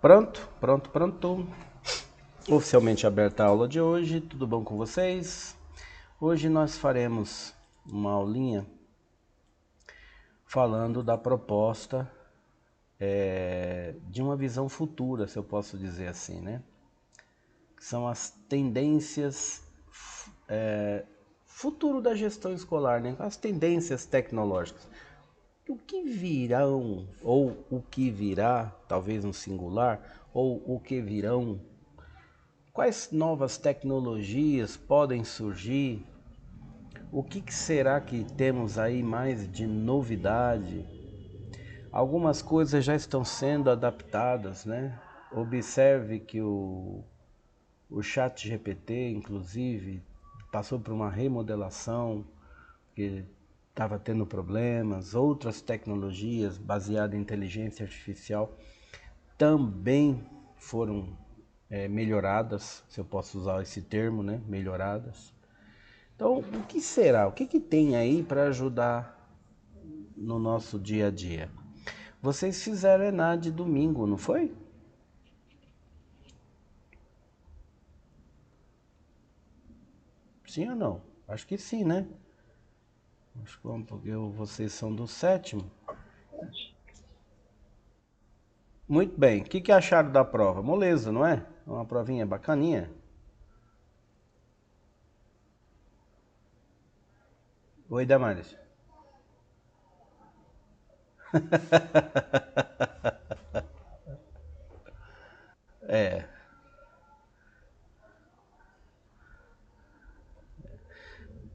Pronto, pronto, pronto. Oficialmente aberta a aula de hoje, tudo bom com vocês? Hoje nós faremos uma aulinha falando da proposta de uma visão futura, se eu posso dizer assim, né? Que são as tendências futuro da gestão escolar, né? As tendências tecnológicas. O que virão, ou o que virá, talvez no singular, ou o que virão. Quais novas tecnologias podem surgir? O que será que temos aí mais de novidade? Algumas coisas já estão sendo adaptadas, né? Observe que o chat GPT, inclusive, passou por uma remodelação, que estava tendo problemas. Outras tecnologias baseadas em inteligência artificial também foram melhoradas, se eu posso usar esse termo, né? Melhoradas. Então, o que será? O que tem aí para ajudar no nosso dia a dia? Vocês fizeram ENAD domingo, não foi? Sim ou não? Acho que sim, né? Acho que porque vocês são do sétimo. Muito bem. O que acharam da prova? Moleza, não é? Uma provinha bacaninha. Oi, Damares. É,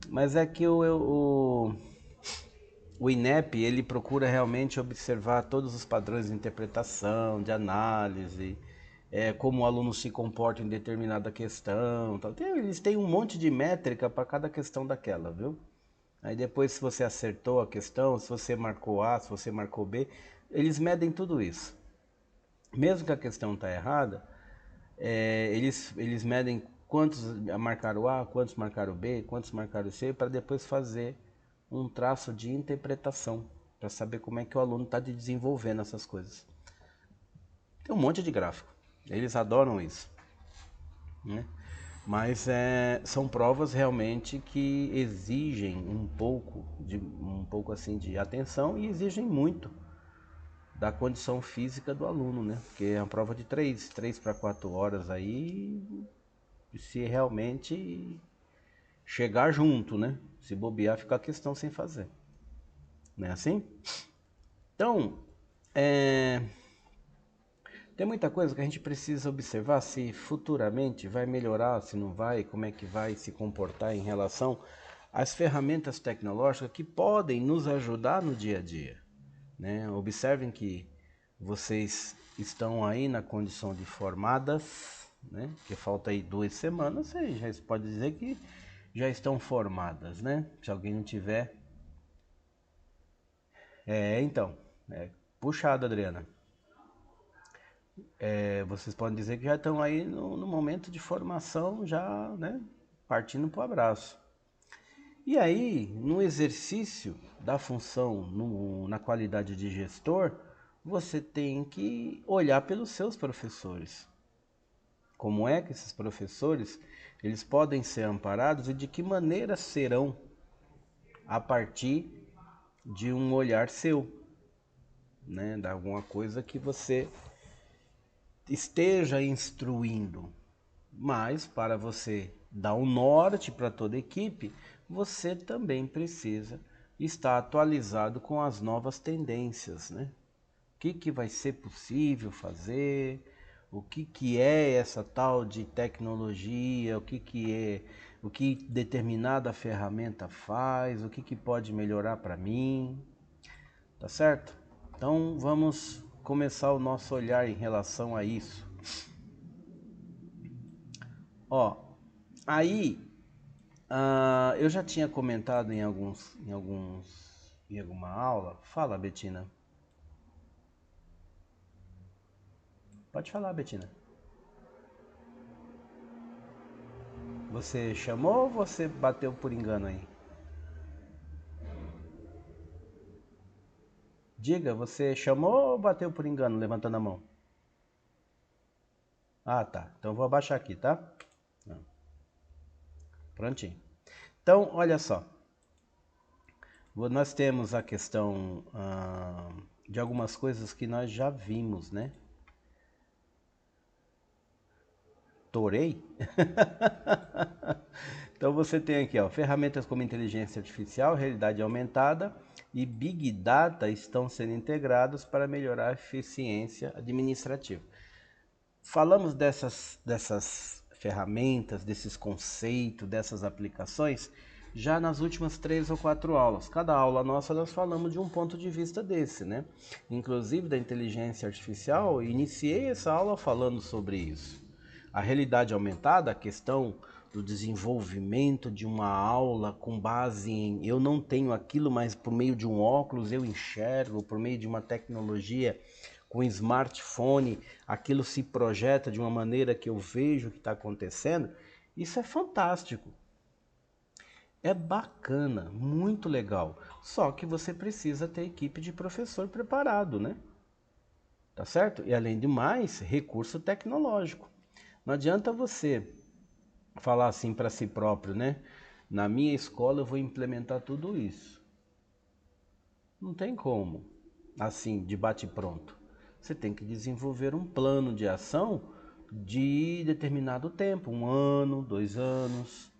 mas é que o INEP, ele procura realmente observar todos os padrões de interpretação, de análise, como o aluno se comporta em determinada questão. Tal. Eles têm um monte de métrica para cada questão daquela, viu? Aí depois, se você acertou a questão, se você marcou A, se você marcou B, eles medem tudo isso. Mesmo que a questão está errada, eles medem quantos marcaram A, quantos marcaram B, quantos marcaram C, para depois fazer um traço de interpretação, para saber como é que o aluno está desenvolvendo essas coisas. Tem um monte de gráfico, eles adoram isso, né? Mas são provas realmente que exigem um pouco assim de atenção e exigem muito da condição física do aluno, né? Porque é uma prova de 3 para 4 horas aí, se realmente chegar junto, né? Se bobear, fica a questão sem fazer. Não é assim? Então, tem muita coisa que a gente precisa observar se futuramente vai melhorar, se não vai, como é que vai se comportar em relação às ferramentas tecnológicas que podem nos ajudar no dia a dia, né? Observem que vocês estão aí na condição de formadas, né? Que falta aí 2 semanas, você já pode dizer que já estão formadas, né? Se alguém não tiver. Então, puxado, Adriana. Vocês podem dizer que já estão aí no momento de formação, já, né? Partindo para o abraço. E aí, no exercício da função, na qualidade de gestor, você tem que olhar pelos seus professores. Como é que esses professores eles podem ser amparados e de que maneira serão a partir de um olhar seu, né, de alguma coisa que você esteja instruindo. Mas para você dar um norte para toda a equipe, você também precisa estar atualizado com as novas tendências, né? O que vai ser possível fazer, o que é essa tal de tecnologia, o que determinada ferramenta faz, o que pode melhorar para mim, tá certo? Então vamos começar o nosso olhar em relação a isso. Ó, aí eu já tinha comentado em alguma aula. Fala, Betina. Pode falar, Betina. Você chamou ou você bateu por engano aí? Diga, você chamou ou bateu por engano, levantando a mão? Ah, tá. Então vou abaixar aqui, tá? Prontinho. Então, olha só. Nós temos a questão de algumas coisas que nós já vimos, né? Torei? Então você tem aqui, ó, ferramentas como inteligência artificial, realidade aumentada e Big Data estão sendo integrados para melhorar a eficiência administrativa. Falamos dessas ferramentas, desses conceitos, dessas aplicações, já nas últimas 3 ou 4 aulas. Cada aula nossa nós falamos de um ponto de vista desse, né? Inclusive da inteligência artificial, iniciei essa aula falando sobre isso. A realidade aumentada, a questão do desenvolvimento de uma aula com base em eu não tenho aquilo, mas por meio de um óculos eu enxergo, por meio de uma tecnologia com smartphone, aquilo se projeta de uma maneira que eu vejo o que está acontecendo. Isso é fantástico. É bacana, muito legal. Só que você precisa ter equipe de professor preparado, né? Tá certo? E além de mais, recurso tecnológico. Não adianta você falar assim para si próprio, né? Na minha escola eu vou implementar tudo isso. Não tem como, assim, de bate-pronto. Você tem que desenvolver um plano de ação de determinado tempo, 1 ano, 2 anos.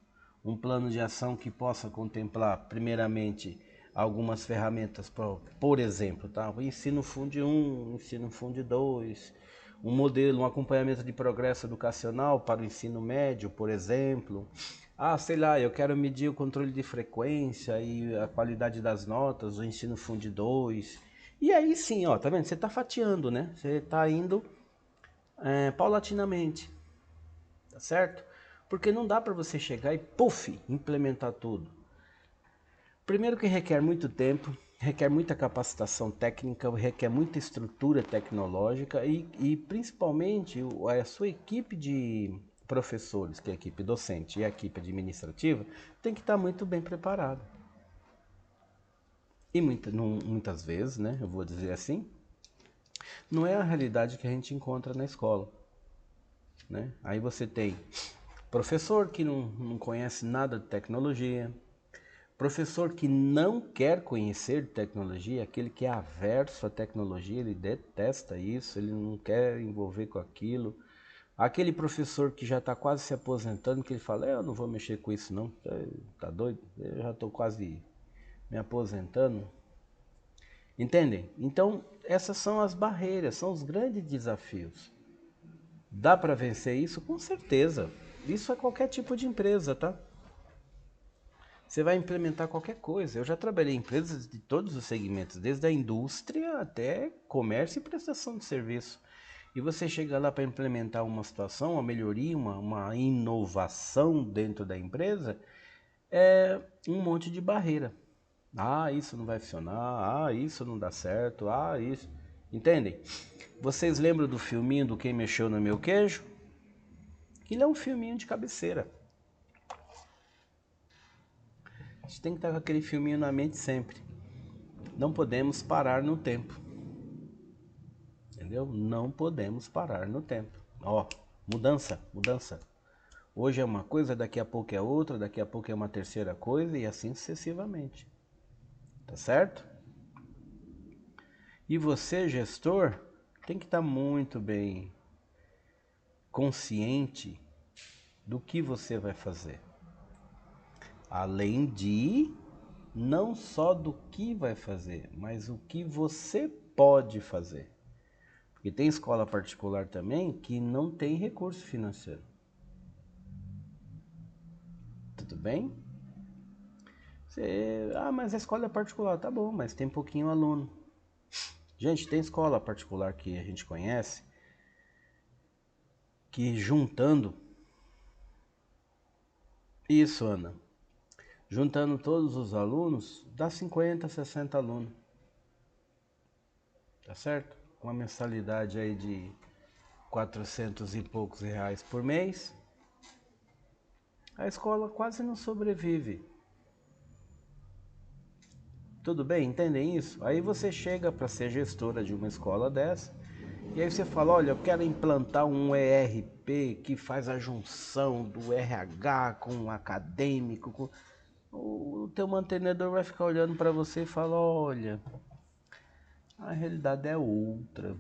Um plano de ação que possa contemplar, primeiramente, algumas ferramentas, por exemplo, tá? O ensino Fundo 1, ensino Fundo 2, um modelo, um acompanhamento de progresso educacional para o ensino médio, por exemplo. Ah, sei lá, eu quero medir o controle de frequência e a qualidade das notas do ensino Fundo 2. E aí sim, ó, tá vendo? Você tá fatiando, né? Você tá indo paulatinamente, tá certo? Porque não dá para você chegar e, puf, implementar tudo. Primeiro que requer muito tempo, requer muita capacitação técnica, requer muita estrutura tecnológica e principalmente a sua equipe de professores, que é a equipe docente e a equipe administrativa, tem que estar muito bem preparada. E muitas vezes, né, eu vou dizer assim, não é a realidade que a gente encontra na escola, né? Aí você tem professor que não conhece nada de tecnologia, professor que não quer conhecer tecnologia, aquele que é averso à tecnologia, ele detesta isso, ele não quer envolver com aquilo. Aquele professor que já está quase se aposentando, que ele fala, eu não vou mexer com isso não, tá doido? Eu já estou quase me aposentando. Entendem? Então, essas são as barreiras, são os grandes desafios. Dá para vencer isso? Com certeza. Isso é qualquer tipo de empresa, tá? Você vai implementar qualquer coisa. Eu já trabalhei em empresas de todos os segmentos, desde a indústria até comércio e prestação de serviço. E você chega lá para implementar uma situação, uma melhoria, uma inovação dentro da empresa, é um monte de barreira. Ah, isso não vai funcionar. Ah, isso não dá certo. Ah, isso. Entendem? Vocês lembram do filminho do Quem Mexeu no Meu Queijo? Ele é um filminho de cabeceira. A gente tem que estar com aquele filminho na mente sempre. Não podemos parar no tempo. Entendeu? Não podemos parar no tempo. Ó, mudança, mudança. Hoje é uma coisa, daqui a pouco é outra, daqui a pouco é uma terceira coisa e assim sucessivamente. Tá certo? E você, gestor, tem que estar muito bem consciente do que você vai fazer. Além de não só do que vai fazer, mas o que você pode fazer. Porque tem escola particular também que não tem recurso financeiro. Tudo bem? Mas a escola é particular. Tá bom, mas tem pouquinho aluno. Gente, tem escola particular que a gente conhece que juntando... Isso, Ana. Juntando todos os alunos, dá 50, 60 alunos. Tá certo? Uma mensalidade aí de 400 e poucos reais por mês. A escola quase não sobrevive. Tudo bem? Entendem isso? Aí você chega para ser gestora de uma escola dessa e aí você fala, olha, eu quero implantar um ERP RP que faz a junção do RH com o acadêmico, o teu mantenedor vai ficar olhando para você e falar, olha, a realidade é outra,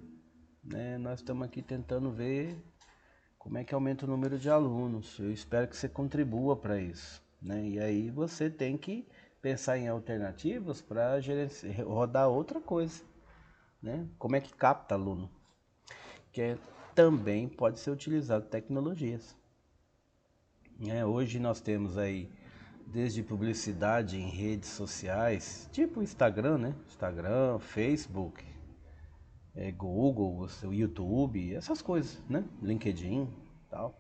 né? Nós estamos aqui tentando ver como é que aumenta o número de alunos. Eu espero que você contribua para isso, né? E aí você tem que pensar em alternativas para rodar outra coisa, né? Como é que capta aluno? Também pode ser utilizado tecnologias. Hoje nós temos aí desde publicidade em redes sociais, tipo Instagram, né? Instagram, Facebook, Google, o YouTube, essas coisas, né? LinkedIn, tal.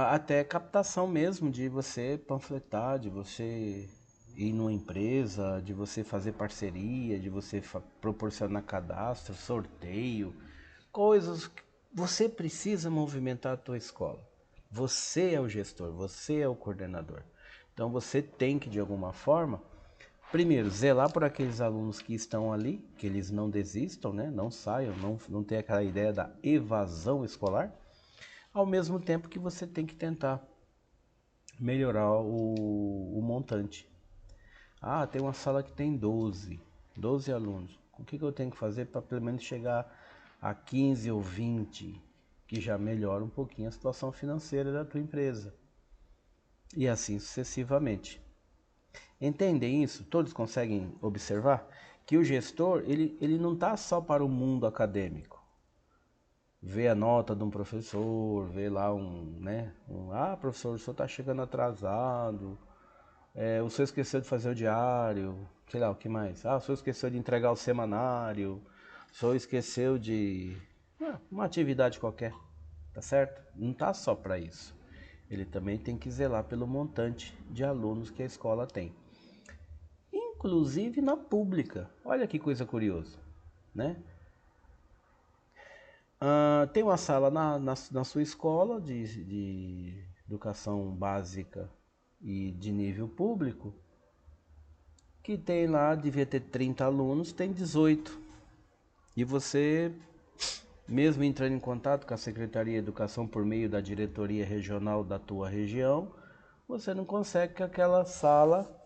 Até captação mesmo de você panfletar, de você ir numa empresa, de você fazer parceria, de você proporcionar cadastro, sorteio, coisas que você precisa movimentar a tua escola. Você é o gestor, você é o coordenador. Então você tem que, de alguma forma, primeiro, zelar por aqueles alunos que estão ali, que eles não desistam, né? Não saiam, não tenham aquela ideia da evasão escolar. Ao mesmo tempo que você tem que tentar melhorar o montante. Tem uma sala que tem 12 alunos. O que eu tenho que fazer para pelo menos chegar a 15 ou 20, que já melhora um pouquinho a situação financeira da tua empresa. E assim sucessivamente. Entendem isso? Todos conseguem observar que o gestor, ele não está só para o mundo acadêmico. Vê a nota de um professor, vê lá professor, o senhor está chegando atrasado, o senhor esqueceu de fazer o diário, sei lá, o que mais? O senhor esqueceu de entregar o semanário, o senhor esqueceu de uma atividade qualquer, tá certo? Não tá só para isso. Ele também tem que zelar pelo montante de alunos que a escola tem. Inclusive na pública. Olha que coisa curiosa, né? Tem uma sala na sua escola de educação básica e de nível público que tem lá, devia ter 30 alunos, tem 18. E você, mesmo entrando em contato com a Secretaria de Educação por meio da diretoria regional da tua região, você não consegue que aquela sala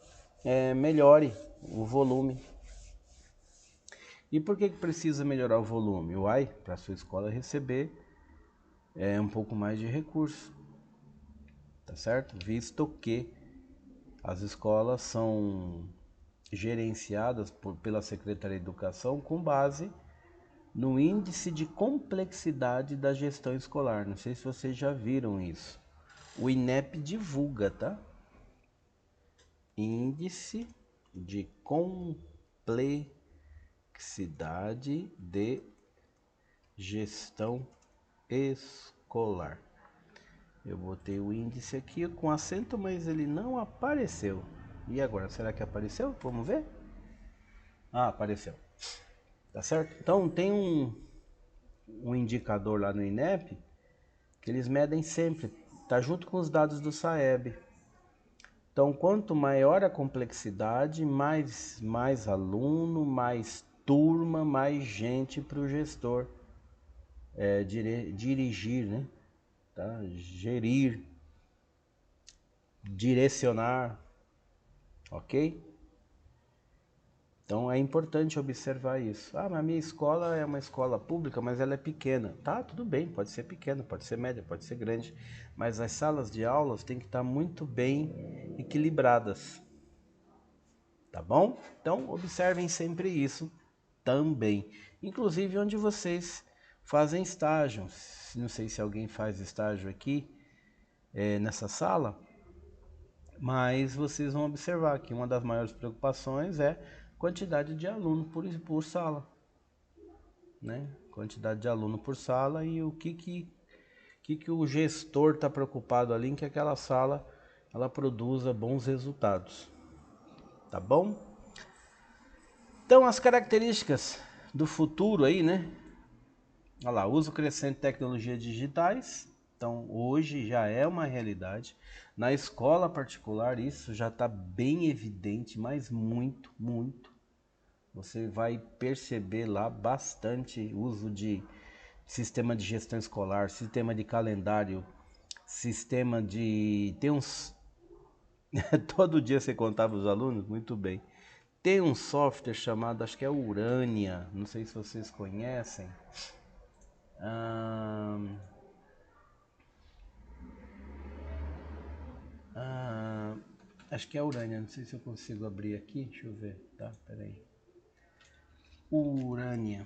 melhore o volume. E por que precisa melhorar o volume? Para a sua escola receber um pouco mais de recurso, tá certo? Visto que as escolas são gerenciadas pela Secretaria de Educação com base no índice de complexidade da gestão escolar. Não sei se vocês já viram isso. O INEP divulga, tá? Índice de complexidade de gestão escolar. Eu botei o índice aqui com acento, mas ele não apareceu. E agora, será que apareceu? Vamos ver? Apareceu. Tá certo? Então tem um indicador lá no INEP que eles medem sempre. Tá junto com os dados do SAEB. Então, quanto maior a complexidade, mais aluno, mais turma, mais gente para o gestor dirigir, né? Tá? Gerir, direcionar, ok? Então é importante observar isso. Mas a minha escola é uma escola pública, mas ela é pequena. Tá, tudo bem, pode ser pequena, pode ser média, pode ser grande. Mas as salas de aulas têm que estar muito bem equilibradas. Tá bom? Então observem sempre isso também. Inclusive onde vocês fazem estágio. Não sei se alguém faz estágio aqui nessa sala, mas vocês vão observar que uma das maiores preocupações é quantidade de aluno por sala, né? Quantidade de aluno por sala e o que o gestor está preocupado ali em que aquela sala ela produza bons resultados, tá bom? Então as características do futuro aí, né? Olha lá, uso crescente de tecnologias digitais. Então hoje já é uma realidade. Na escola particular isso já está bem evidente, mas muito. Você vai perceber lá bastante uso de sistema de gestão escolar, sistema de calendário, sistema de... Tem uns... Todo dia você contava os alunos? Muito bem. Tem um software chamado, acho que é Urânia, não sei se vocês conhecem. Acho que é Urânia, não sei se eu consigo abrir aqui, deixa eu ver, tá, peraí. Urânia.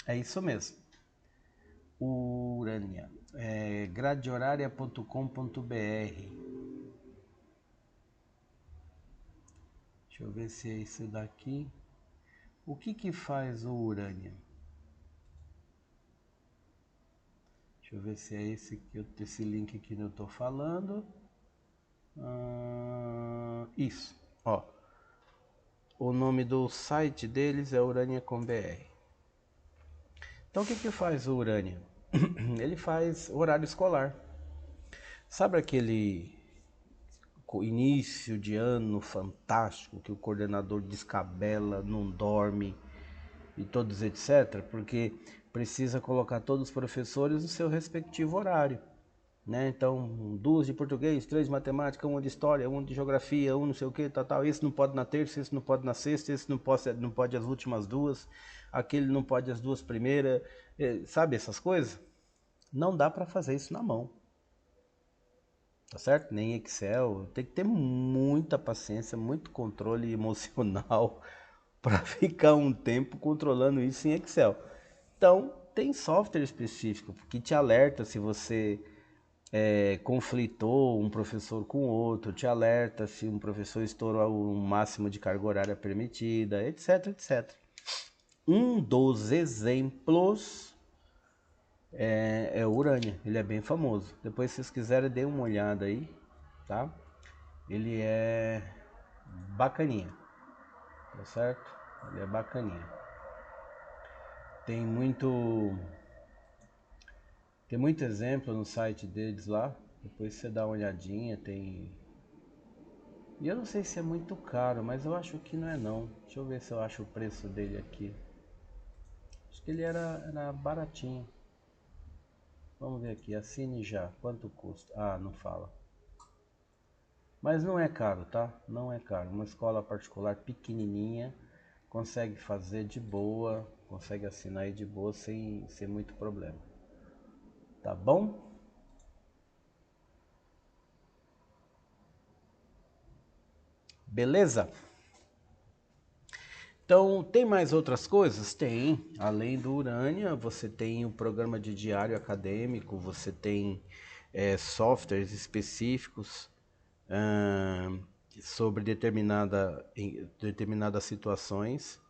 É isso mesmo. Urânia. É gradehoraria.com.br. Deixa eu ver se é isso daqui. O que faz o Urânia? Deixa eu ver se é esse link aqui que eu estou falando. Isso. Ó. O nome do site deles é urania.com.br. Então o que faz o Urânia? Ele faz horário escolar. Sabe aquele início de ano fantástico que o coordenador descabela, não dorme e todos etc, porque precisa colocar todos os professores no seu respectivo horário, né? Então, 2 de português, 3 de matemática, 1 de história, 1 de geografia, 1 não sei o que, tal. Esse não pode na terça, esse não pode na sexta, esse não pode as últimas duas, aquele não pode as duas primeiras, sabe essas coisas? Não dá para fazer isso na mão. Tá certo? Nem Excel. Tem que ter muita paciência, muito controle emocional para ficar um tempo controlando isso em Excel. Então, tem software específico que te alerta se você conflitou um professor com outro, te alerta se um professor estourou o máximo de carga horária permitida, etc, etc. Um dos exemplos é o Urânia, ele é bem famoso. Depois, se vocês quiserem, dê uma olhada aí, tá? Ele é bacaninha, tá certo? Ele é bacaninha. Tem muito exemplo no site deles lá. Depois você dá uma olhadinha, tem... E eu não sei se é muito caro, mas eu acho que não é não. Deixa eu ver se eu acho o preço dele aqui. Acho que ele era baratinho. Vamos ver aqui, assine já. Quanto custa? Ah, não fala. Mas não é caro, tá? Não é caro. Uma escola particular pequenininha consegue fazer de boa, consegue assinar aí de boa sem muito problema. Tá bom? Beleza? Então, tem mais outras coisas? Tem. Além do Urânia, você tem o programa de diário acadêmico, você tem softwares específicos sobre determinadas situações.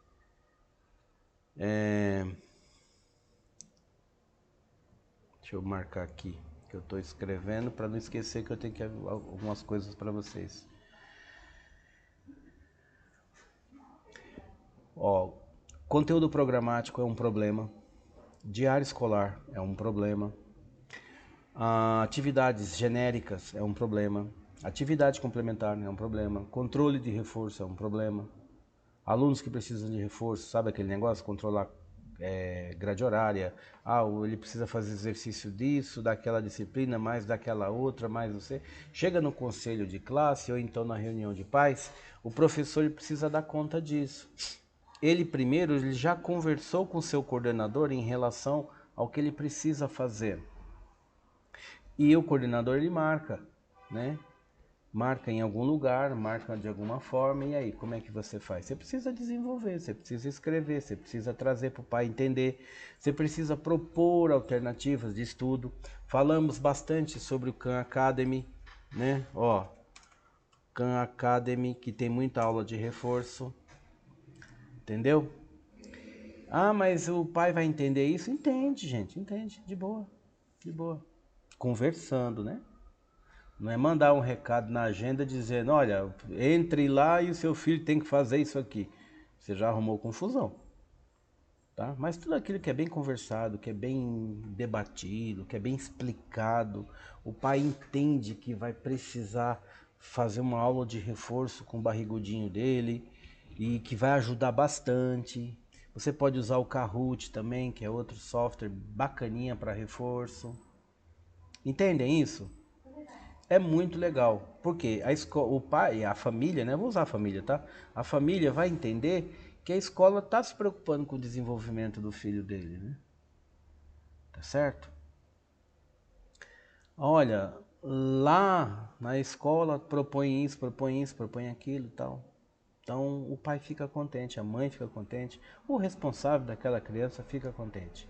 Deixa eu marcar aqui que eu estou escrevendo para não esquecer que eu tenho que algumas coisas para vocês. Ó, conteúdo programático é um problema. Diário escolar é um problema. Atividades genéricas é um problema. Atividade complementar é um problema. Controle de reforço é um problema. Alunos que precisam de reforço, sabe aquele negócio? Controlar grade horária. Ele precisa fazer exercício disso, daquela disciplina, mais daquela outra, mais você. Chega no conselho de classe ou então na reunião de pais, o professor ele precisa dar conta disso. Ele já conversou com o seu coordenador em relação ao que ele precisa fazer. E o coordenador ele marca, né? Marca em algum lugar, marca de alguma forma, e aí, como é que você faz? Você precisa desenvolver, você precisa escrever, você precisa trazer para o pai entender, você precisa propor alternativas de estudo. Falamos bastante sobre o Khan Academy, né? Ó, Khan Academy, que tem muita aula de reforço, entendeu? Mas o pai vai entender isso? Entende, gente, entende, de boa, de boa. Conversando, né? Não é mandar um recado na agenda dizendo, olha, entre lá e o seu filho tem que fazer isso aqui. Você já arrumou confusão, tá? Mas tudo aquilo que é bem conversado, que é bem debatido, que é bem explicado, o pai entende que vai precisar fazer uma aula de reforço com o barrigudinho dele, e que vai ajudar bastante. Você pode usar o Kahoot também, que é outro software bacaninha para reforço. Entendem isso? É muito legal, porque a escola, o pai, a família, né? Vou usar a família, tá? A família vai entender que a escola está se preocupando com o desenvolvimento do filho dele, né? Tá certo? Olha, lá na escola propõe isso, propõe isso, propõe aquilo e tal. Então o pai fica contente, a mãe fica contente, o responsável daquela criança fica contente.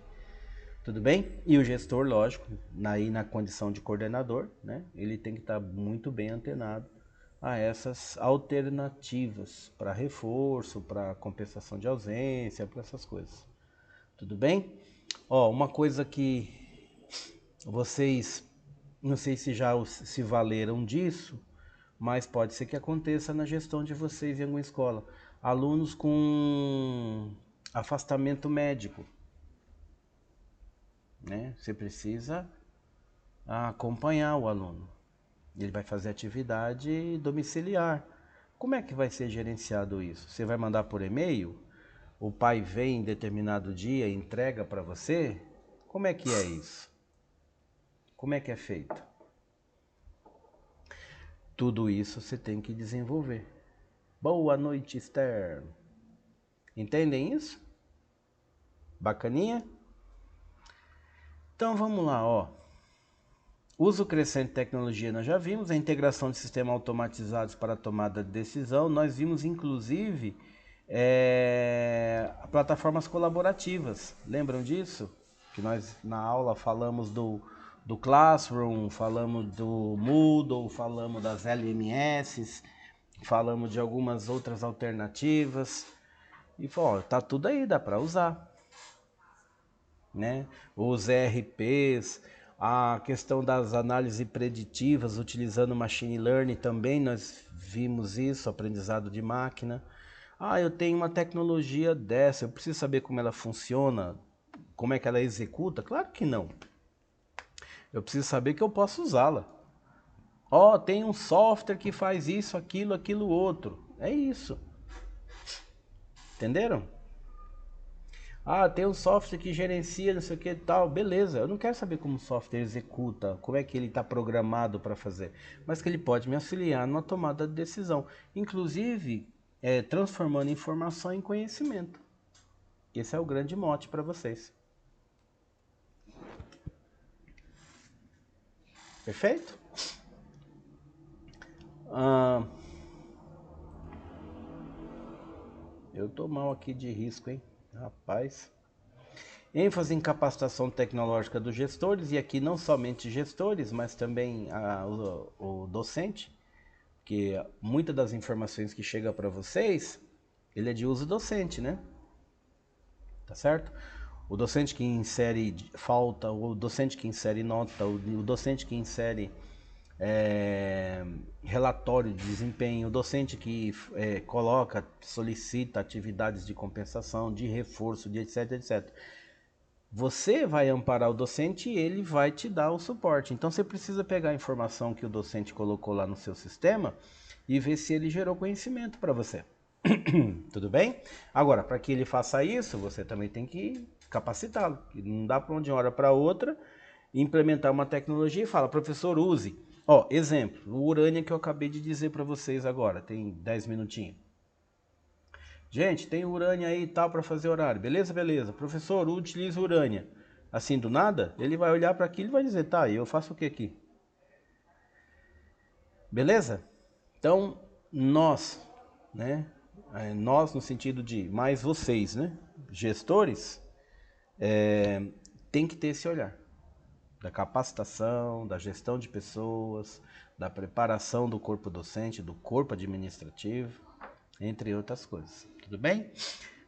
Tudo bem? E o gestor, lógico, aí na condição de coordenador, né? Ele tem que estar muito bem antenado a essas alternativas para reforço, para compensação de ausência, para essas coisas. Tudo bem? Ó, uma coisa que vocês, não sei se já se valeram disso, mas pode ser que aconteça na gestão de vocês em alguma escola. Alunos com afastamento médico, né? Você precisa acompanhar o aluno. Ele vai fazer atividade domiciliar. Como é que vai ser gerenciado isso? Você vai mandar por e-mail? O pai vem em determinado dia e entrega para você? Como é que é isso? Como é que é feito? Tudo isso você tem que desenvolver. Boa noite, Esther. Entendem isso? Bacaninha? Então vamos lá, ó. Uso crescente de tecnologia nós já vimos, a integração de sistemas automatizados para a tomada de decisão. Nós vimos inclusive plataformas colaborativas. Lembram disso? Que nós na aula falamos do Classroom, falamos do Moodle, falamos das LMS, falamos de algumas outras alternativas. E falou, tá tudo aí, dá para usar, né? Os ERPs, a questão das análises preditivas utilizando machine learning também, nós vimos isso, aprendizado de máquina. Ah, eu tenho uma tecnologia dessa, eu preciso saber como ela funciona, como é que ela executa? Claro que não. Eu preciso saber que eu posso usá-la. Ó, tem um software que faz isso, aquilo, outro. É isso. Entenderam? Ah, tem um software que gerencia não sei o que e tal. Beleza, eu não quero saber como o software executa, como é que ele está programado para fazer, mas que ele pode me auxiliar numa tomada de decisão, inclusive transformando informação em conhecimento. Esse é o grande mote para vocês. Perfeito? Eu tô mal aqui de risco, hein? Rapaz. ênfase em capacitação tecnológica dos gestores, e aqui não somente gestores, mas também o docente, que muitas das informações que chegam para vocês, ele é de uso docente, né? Tá certo? O docente que insere falta, o docente que insere nota, o docente que insere relatório de desempenho, o docente que coloca, solicita atividades de compensação, de reforço, de etc, etc. Você vai amparar o docente e ele vai te dar o suporte. Então você precisa pegar a informação que o docente colocou lá no seu sistema e ver se ele gerou conhecimento para você. Tudo bem? Agora, para que ele faça isso, você também tem que capacitá-lo. Não dá para de uma hora para outra implementar uma tecnologia e fala, professor, use. Ó, exemplo, o Urânia que eu acabei de dizer para vocês agora, tem 10 minutinhos. Gente, tem Urânia aí e tal para fazer horário. Beleza, beleza. Professor, utiliza Urânia. Assim, do nada, ele vai olhar para aquilo e vai dizer, tá, eu faço o que aqui? Beleza? Então, nós, né? Nós no sentido de mais vocês, né? Gestores, tem que ter esse olhar. Da capacitação, da gestão de pessoas, da preparação do corpo docente, do corpo administrativo, entre outras coisas. Tudo bem?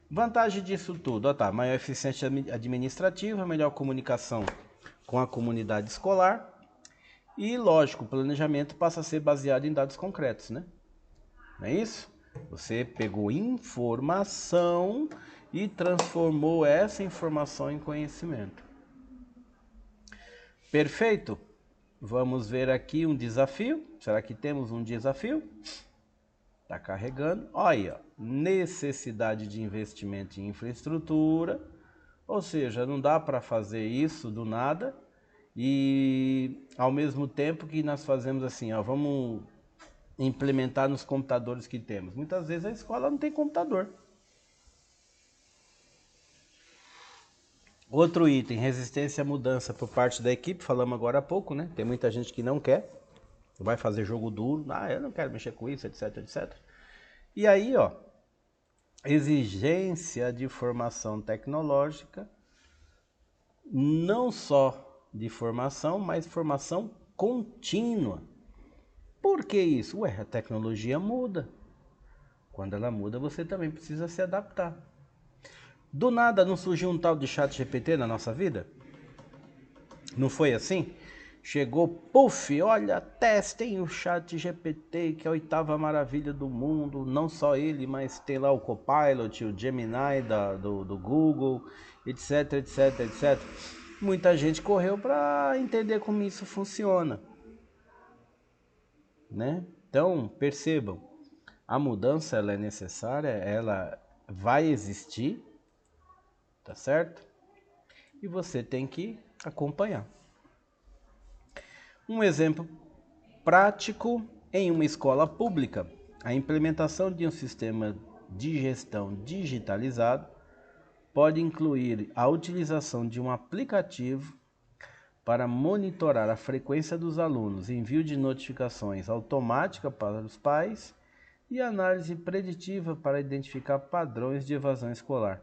Vantagem disso tudo, ó, tá, maior eficiência administrativa, melhor comunicação com a comunidade escolar e, lógico, o planejamento passa a ser baseado em dados concretos, né? Não é isso? Você pegou informação e transformou essa informação em conhecimento. Perfeito? Vamos ver aqui um desafio. Será que temos um desafio? Tá carregando. Olha, ó, necessidade de investimento em infraestrutura. Ou seja, não dá para fazer isso do nada. E ao mesmo tempo que nós fazemos assim, ó, vamos implementar nos computadores que temos. Muitas vezes a escola não tem computador. Outro item, resistência à mudança por parte da equipe, falamos agora há pouco, né? Tem muita gente que não quer, vai fazer jogo duro, eu não quero mexer com isso, etc, etc. E aí, ó, exigência de formação tecnológica, não só de formação, mas formação contínua. Por que isso? Ué, a tecnologia muda. Quando ela muda, você também precisa se adaptar. Do nada não surgiu um tal de chat GPT na nossa vida? Não foi assim? Chegou, puf, olha, testem o chat GPT, que é a oitava maravilha do mundo. Não só ele, mas tem lá o Copilot, o Gemini do Google, etc, etc, etc. Muita gente correu para entender como isso funciona, né? Então, percebam, a mudança ela é necessária, ela vai existir, tá certo? E você tem que acompanhar. Um exemplo prático em uma escola pública, a implementação de um sistema de gestão digitalizado pode incluir a utilização de um aplicativo para monitorar a frequência dos alunos, envio de notificações automática para os pais e análise preditiva para identificar padrões de evasão escolar.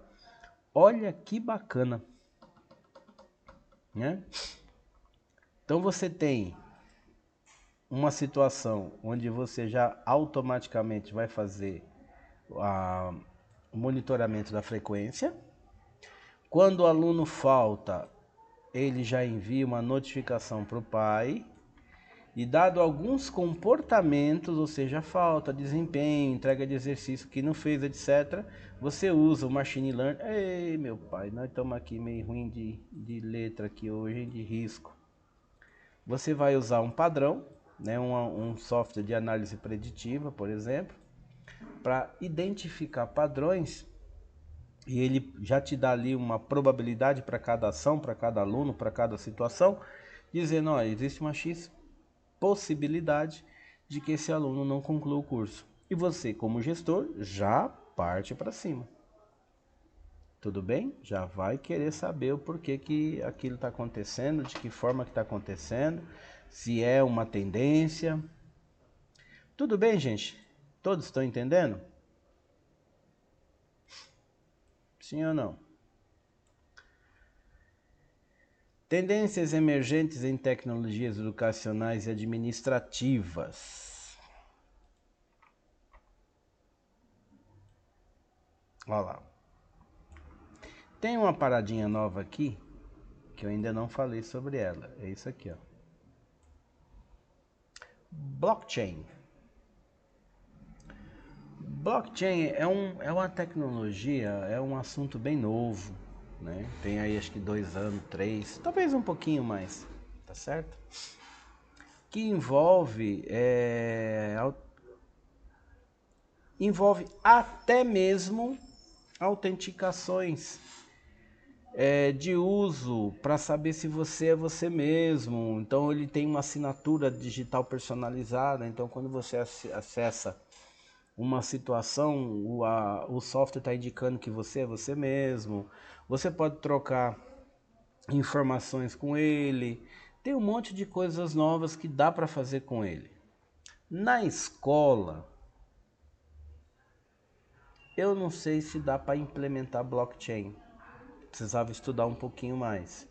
Olha que bacana, né? Então você tem uma situação onde você já automaticamente vai fazer o monitoramento da frequência. Quando o aluno falta, ele já envia uma notificação para o pai. E dado alguns comportamentos, ou seja, falta, desempenho, entrega de exercício que não fez, etc., você usa o machine learning. Ei, meu pai, nós estamos aqui meio ruim de letra aqui hoje, de risco. Você vai usar um padrão, né, um software de análise preditiva, por exemplo, para identificar padrões, e ele já te dá ali uma probabilidade para cada ação, para cada aluno, para cada situação, dizendo, ó, existe uma X possibilidade de que esse aluno não conclua o curso. E você, como gestor, já parte para cima. Tudo bem? Já vai querer saber o porquê que aquilo está acontecendo, de que forma que está acontecendo, se é uma tendência. Tudo bem, gente? Todos estão entendendo? Sim ou não? Tendências emergentes em tecnologias educacionais e administrativas. Olha lá. Tem uma paradinha nova aqui, que eu ainda não falei sobre ela. É isso aqui, ó. Blockchain. Blockchain é uma tecnologia, é um assunto bem novo, né? Tem aí acho que 2 anos, 3, talvez um pouquinho mais, tá certo? Que envolve até mesmo autenticações de uso para saber se você é você mesmo. Então ele tem uma assinatura digital personalizada. Então quando você acessa uma situação, o software está indicando que você é você mesmo. Você pode trocar informações com ele. Tem um monte de coisas novas que dá para fazer com ele. Na escola, eu não sei se dá para implementar blockchain. Precisava estudar um pouquinho mais,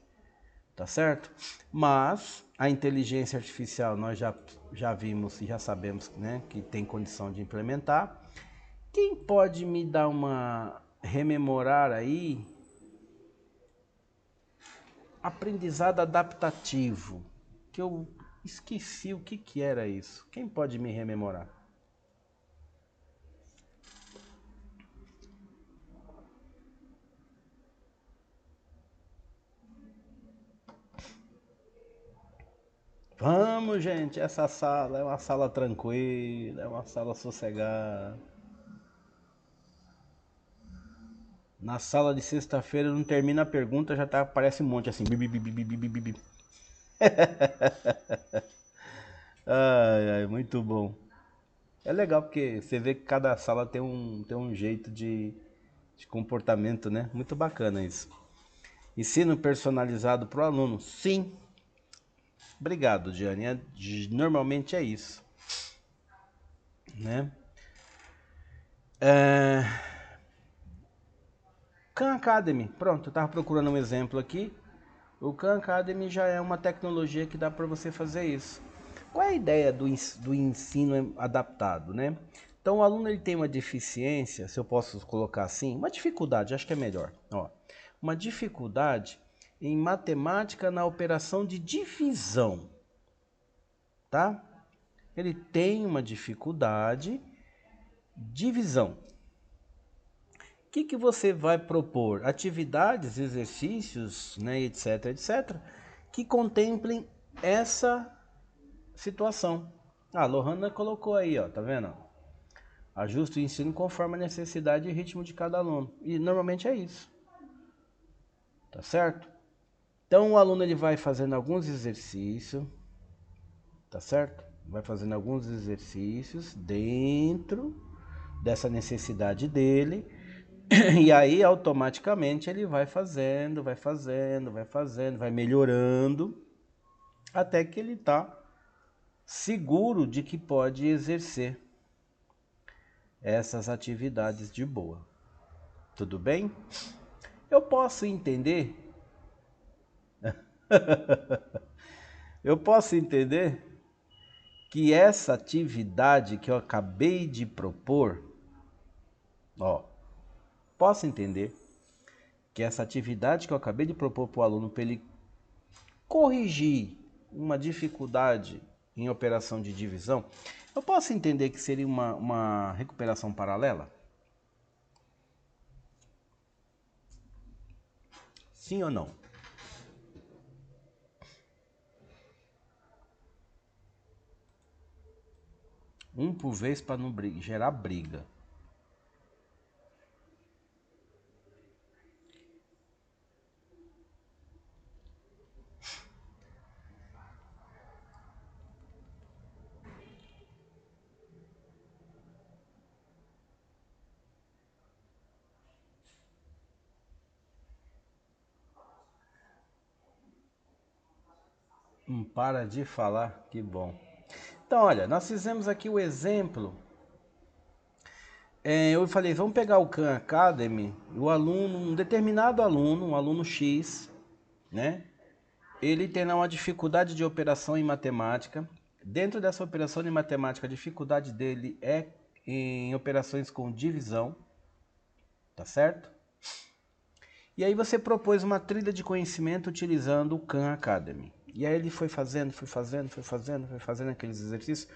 tá certo? Mas a inteligência artificial nós já vimos e já sabemos, né, que tem condição de implementar. Quem pode me dar uma rememorar aí? Aprendizado adaptativo, que eu esqueci o que era isso. Quem pode me rememorar? Vamos, gente, essa sala é uma sala tranquila, é uma sala sossegada. Na sala de sexta-feira não termina a pergunta, já tá, aparece um monte assim. Bi, bi, bi, bi, bi, bi, bi, bi. Ai, ai, muito bom. É legal porque você vê que cada sala tem um jeito de comportamento, né? Muito bacana isso. Ensino personalizado para o aluno? Sim. Obrigado, Diane. Normalmente é isso, né? Khan Academy. Pronto, eu estava procurando um exemplo aqui. O Khan Academy já é uma tecnologia que dá para você fazer isso. Qual é a ideia do ensino adaptado, né? Então o aluno ele tem uma deficiência, se eu posso colocar assim, uma dificuldade, acho que é melhor. Ó, uma dificuldade em matemática na operação de divisão, tá? Ele tem uma dificuldade de divisão. O que você vai propor? Atividades, exercícios, né, etc, etc, que contemplem essa situação. A Lohana colocou aí, ó, tá vendo? Ajuste o ensino conforme a necessidade e ritmo de cada aluno. E normalmente é isso. Tá certo? Então o aluno ele vai fazendo alguns exercícios, tá certo? Vai fazendo alguns exercícios dentro dessa necessidade dele. E aí automaticamente ele vai fazendo, vai fazendo, vai fazendo, vai melhorando até que ele tá seguro de que pode exercer essas atividades de boa. Tudo bem? Eu posso entender? Eu posso entender que essa atividade que eu acabei de propor, ó, posso entender que essa atividade que eu acabei de propor para o aluno, para ele corrigir uma dificuldade em operação de divisão, eu posso entender que seria uma recuperação paralela? Sim ou não? Um por vez para não gerar briga. Para de falar, que bom. Então, olha, nós fizemos aqui o exemplo. Eu falei, vamos pegar o Khan Academy, o aluno, um determinado aluno, um aluno X, né? Ele tem uma dificuldade de operação em matemática. Dentro dessa operação de matemática, a dificuldade dele é em operações com divisão, tá certo? E aí você propôs uma trilha de conhecimento utilizando o Khan Academy. E aí ele foi fazendo aqueles exercícios,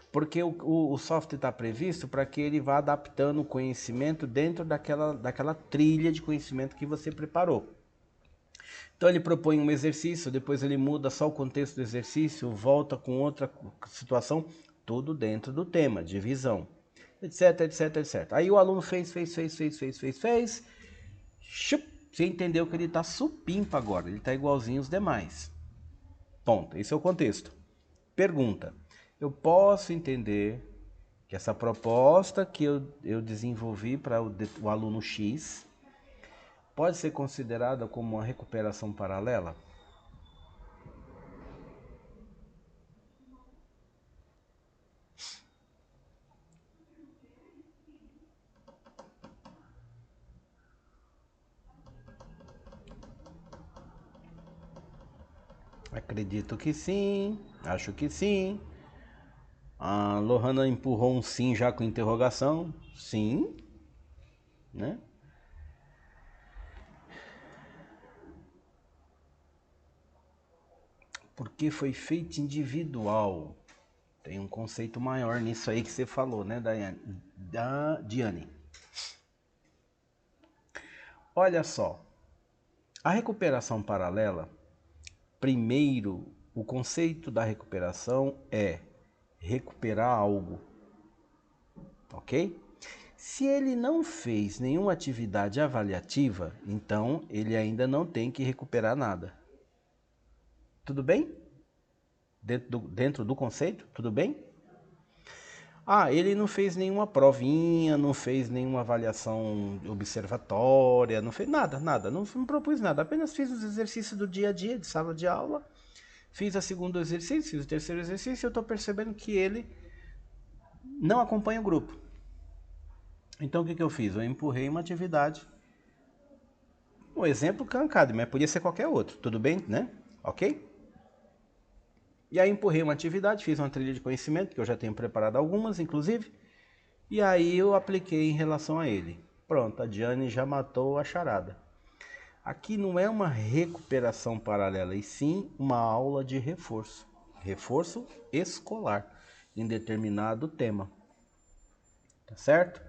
porque o software está previsto para que ele vá adaptando o conhecimento dentro daquela trilha de conhecimento que você preparou. Então ele propõe um exercício, depois ele muda só o contexto do exercício, volta com outra situação, tudo dentro do tema, divisão, etc, etc, etc. Aí o aluno fez, chup, você entendeu que ele está supimpa agora, ele está igualzinho os demais. Ponto, esse é o contexto. Pergunta, eu posso entender que essa proposta que eu desenvolvi para o aluno X pode ser considerada como uma recuperação paralela? Acredito que sim, acho que sim. A Lohana empurrou um sim já com interrogação. Sim, né? Porque foi feito individual. Tem um conceito maior nisso aí que você falou, né, Diane? Olha só, a recuperação paralela, primeiro, O conceito da recuperação é recuperar algo, ok? Se ele não fez nenhuma atividade avaliativa, então ele ainda não tem que recuperar nada. Tudo bem? Dentro do conceito, tudo bem? Ah, ele não fez nenhuma provinha, não fez nenhuma avaliação observatória, não fez nada, não propus nada, apenas fiz os exercícios do dia a dia de sala de aula, fiz o segundo exercício, fiz o terceiro exercício e eu estou percebendo que ele não acompanha o grupo. Então o que eu fiz? Eu empurrei uma atividade, um exemplo Khan Academy, mas podia ser qualquer outro, tudo bem, né? Ok? E aí empurrei uma atividade, fiz uma trilha de conhecimento, que eu já tenho preparado algumas, inclusive, e aí eu apliquei em relação a ele. Pronto, a Diane já matou a charada. Aqui não é uma recuperação paralela, e sim uma aula de reforço. Reforço escolar, em determinado tema. Tá certo?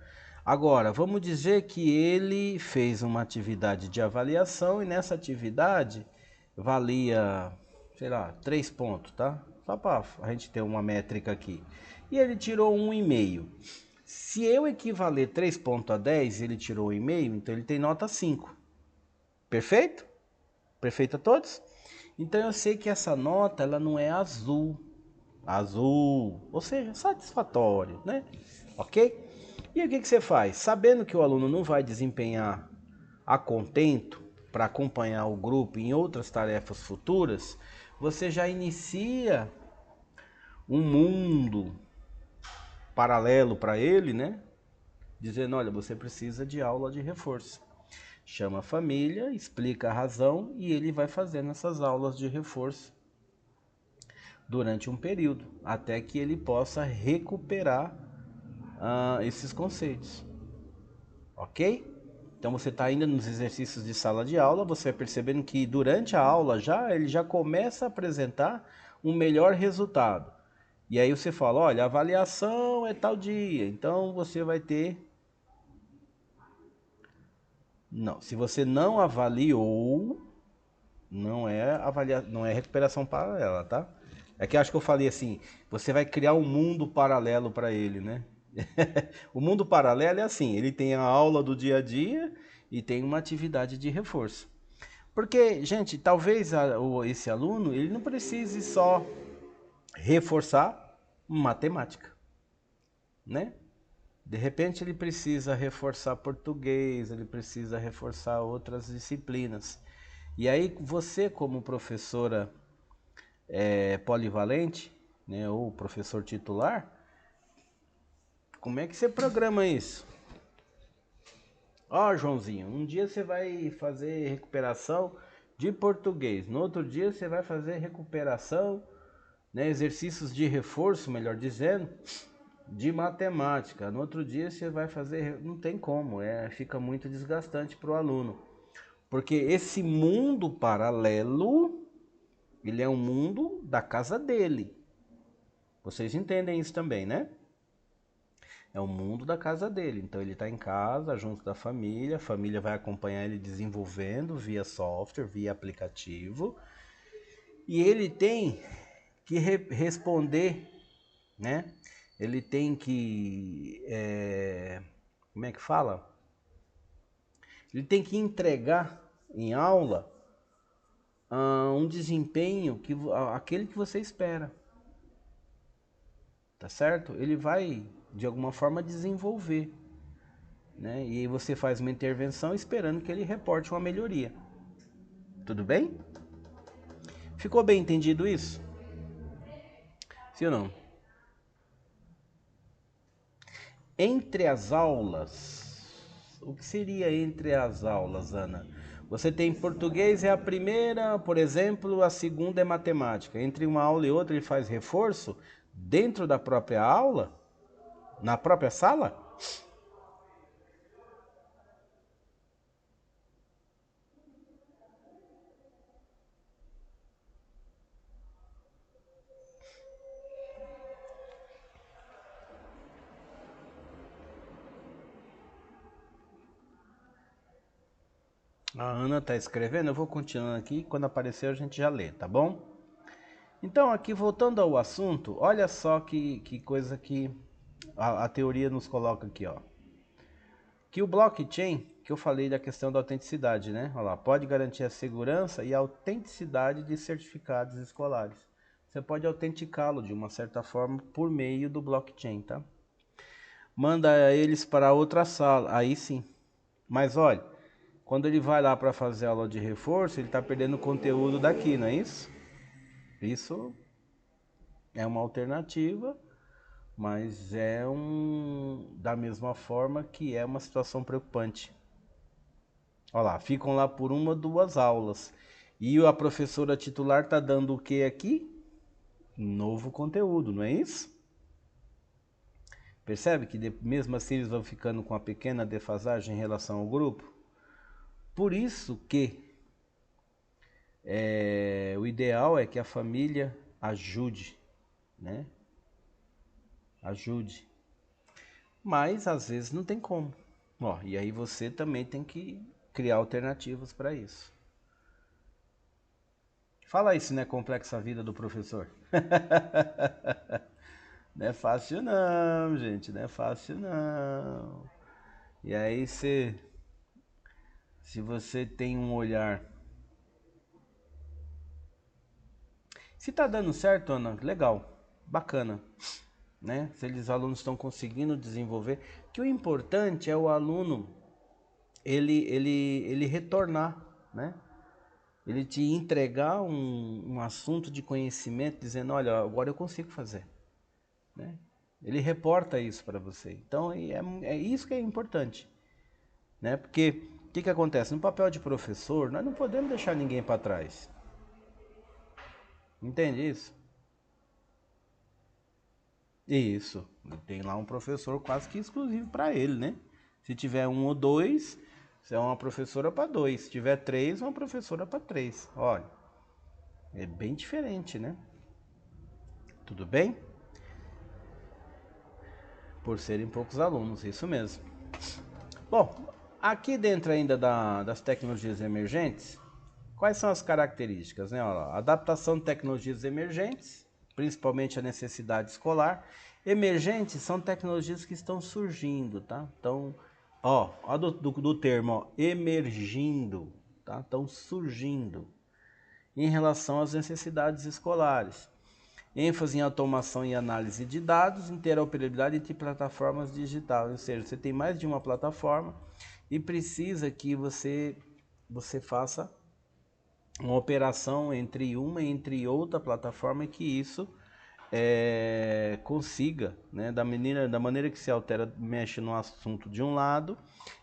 Agora, vamos dizer que ele fez uma atividade de avaliação e nessa atividade valia, sei lá, 3 pontos, tá? Só para a gente ter uma métrica aqui. E ele tirou 1,5. Se eu equivaler 3 pontos a 10, ele tirou 1,5, então ele tem nota 5. Perfeito? Perfeito a todos? Então eu sei que essa nota ela não é azul. Azul, ou seja, satisfatório, né? Ok? E o que você faz? Sabendo que o aluno não vai desempenhar a contento para acompanhar o grupo em outras tarefas futuras, você já inicia um mundo paralelo para ele, né? Dizendo, olha, você precisa de aula de reforço. Chama a família, explica a razão e ele vai fazendo essas aulas de reforço durante um período, até que ele possa recuperar esses conceitos. Ok? Então você está indo nos exercícios de sala de aula, você vai percebendo que durante a aula ele já começa a apresentar um melhor resultado. E aí você fala, olha, a avaliação é tal dia, então você vai ter... Não, se você não avaliou, não é recuperação paralela, tá? É que eu acho que eu falei assim, você vai criar um mundo paralelo para ele, né? O mundo paralelo é assim, ele tem a aula do dia a dia e tem uma atividade de reforço. Porque, gente, talvez esse aluno, ele não precise só reforçar matemática, né? De repente ele precisa reforçar português, ele precisa reforçar outras disciplinas. E aí você como professora polivalente, né, ou professor titular, como é que você programa isso? Ó, Joãozinho, um dia você vai fazer recuperação de português, no outro dia você vai fazer recuperação, né, exercícios de reforço, melhor dizendo, de matemática. No outro dia você vai fazer, não tem como, fica muito desgastante para o aluno. Porque esse mundo paralelo, ele é um mundo da casa dele. Vocês entendem isso também, né? É o mundo da casa dele. Então ele está em casa, junto da família. A família vai acompanhar ele desenvolvendo via software, via aplicativo. E ele tem que responder, né? Ele tem que... como é que fala? Ele tem que entregar em aula um desempenho aquele que você espera. Tá certo? Ele vai, de alguma forma, desenvolver. Né? E aí você faz uma intervenção esperando que ele reporte uma melhoria. Tudo bem? Ficou bem entendido isso? Sim ou não? Entre as aulas, o que seria entre as aulas, Ana? Você tem português é a primeira, por exemplo, a segunda é matemática. Entre uma aula e outra ele faz reforço dentro da própria aula? Na própria sala? A Ana está escrevendo, eu vou continuando aqui, quando aparecer a gente já lê, tá bom? Então, aqui voltando ao assunto, olha só que coisa que a teoria nos coloca aqui, ó. Que o blockchain, que eu falei da questão da autenticidade, né? Olha lá, pode garantir a segurança e a autenticidade de certificados escolares. Você pode autenticá-lo de uma certa forma por meio do blockchain, tá? Manda eles para outra sala, aí sim. Mas olha, quando ele vai lá para fazer a aula de reforço, ele está perdendo conteúdo daqui, não é isso? Isso é uma alternativa, mas é da mesma forma que é uma situação preocupante. Olha lá, ficam lá por uma, 2 aulas. E a professora titular está dando o que aqui? Novo conteúdo, não é isso? Percebe que mesmo assim eles vão ficando com uma pequena defasagem em relação ao grupo? Por isso que o ideal é que a família ajude, né? Ajude. Mas às vezes não tem como. Ó, e aí você também tem que criar alternativas para isso. Fala aí se não é complexa a vida do professor. Não é fácil não, gente, não é fácil não. E aí se você tem um olhar. Se tá dando certo, Ana, legal, bacana, né? Se os alunos estão conseguindo desenvolver, que o importante é o aluno ele retornar, né? Ele te entregar um assunto de conhecimento dizendo, olha, agora eu consigo fazer, né? Ele reporta isso para você. Então é isso que é importante, né? Porque o que acontece? No papel de professor, nós não podemos deixar ninguém para trás. Entende isso? Isso. Tem lá um professor quase que exclusivo para ele, né? Se tiver 1 ou 2, você é uma professora para 2. Se tiver 3, uma professora para 3. Olha, é bem diferente, né? Tudo bem? Por serem poucos alunos, isso mesmo. Bom, aqui dentro ainda das tecnologias emergentes, quais são as características, né? Olha lá, adaptação de tecnologias emergentes, principalmente a necessidade escolar. Emergentes são tecnologias que estão surgindo, tá? Então, ó do termo, ó, emergindo, tá? Estão surgindo em relação às necessidades escolares. ênfase em automação e análise de dados, interoperabilidade entre plataformas digitais, ou seja, você tem mais de uma plataforma e precisa que você faça uma operação entre uma e entre outra plataforma e que isso consiga, né, da maneira que se altera, mexe no assunto de um lado,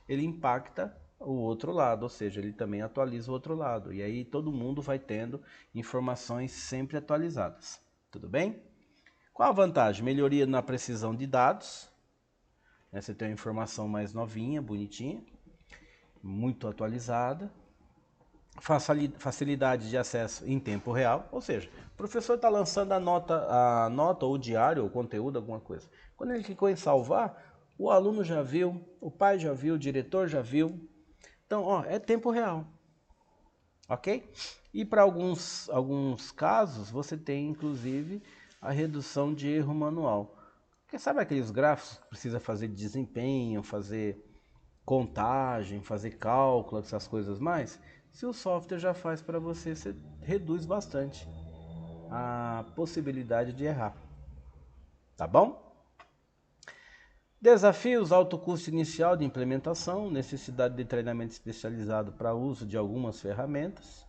ele impacta o outro lado, ou seja, ele também atualiza o outro lado. E aí todo mundo vai tendo informações sempre atualizadas. Tudo bem? Qual a vantagem? Melhoria na precisão de dados, né? Você tem uma informação mais novinha, bonitinha, muito atualizada. Facilidade de acesso em tempo real, ou seja, o professor está lançando a nota ou o diário, ou conteúdo, alguma coisa. Quando ele clicou em salvar, o aluno já viu, o pai já viu, o diretor já viu. Então, ó, é tempo real, ok? E para alguns casos, você tem inclusive a redução de erro manual. Porque sabe aqueles gráficos que precisa fazer de desempenho, fazer contagem, fazer cálculo, essas coisas mais? Se o software já faz para você, você reduz bastante a possibilidade de errar. Tá bom? Desafios: alto custo inicial de implementação, necessidade de treinamento especializado para uso de algumas ferramentas,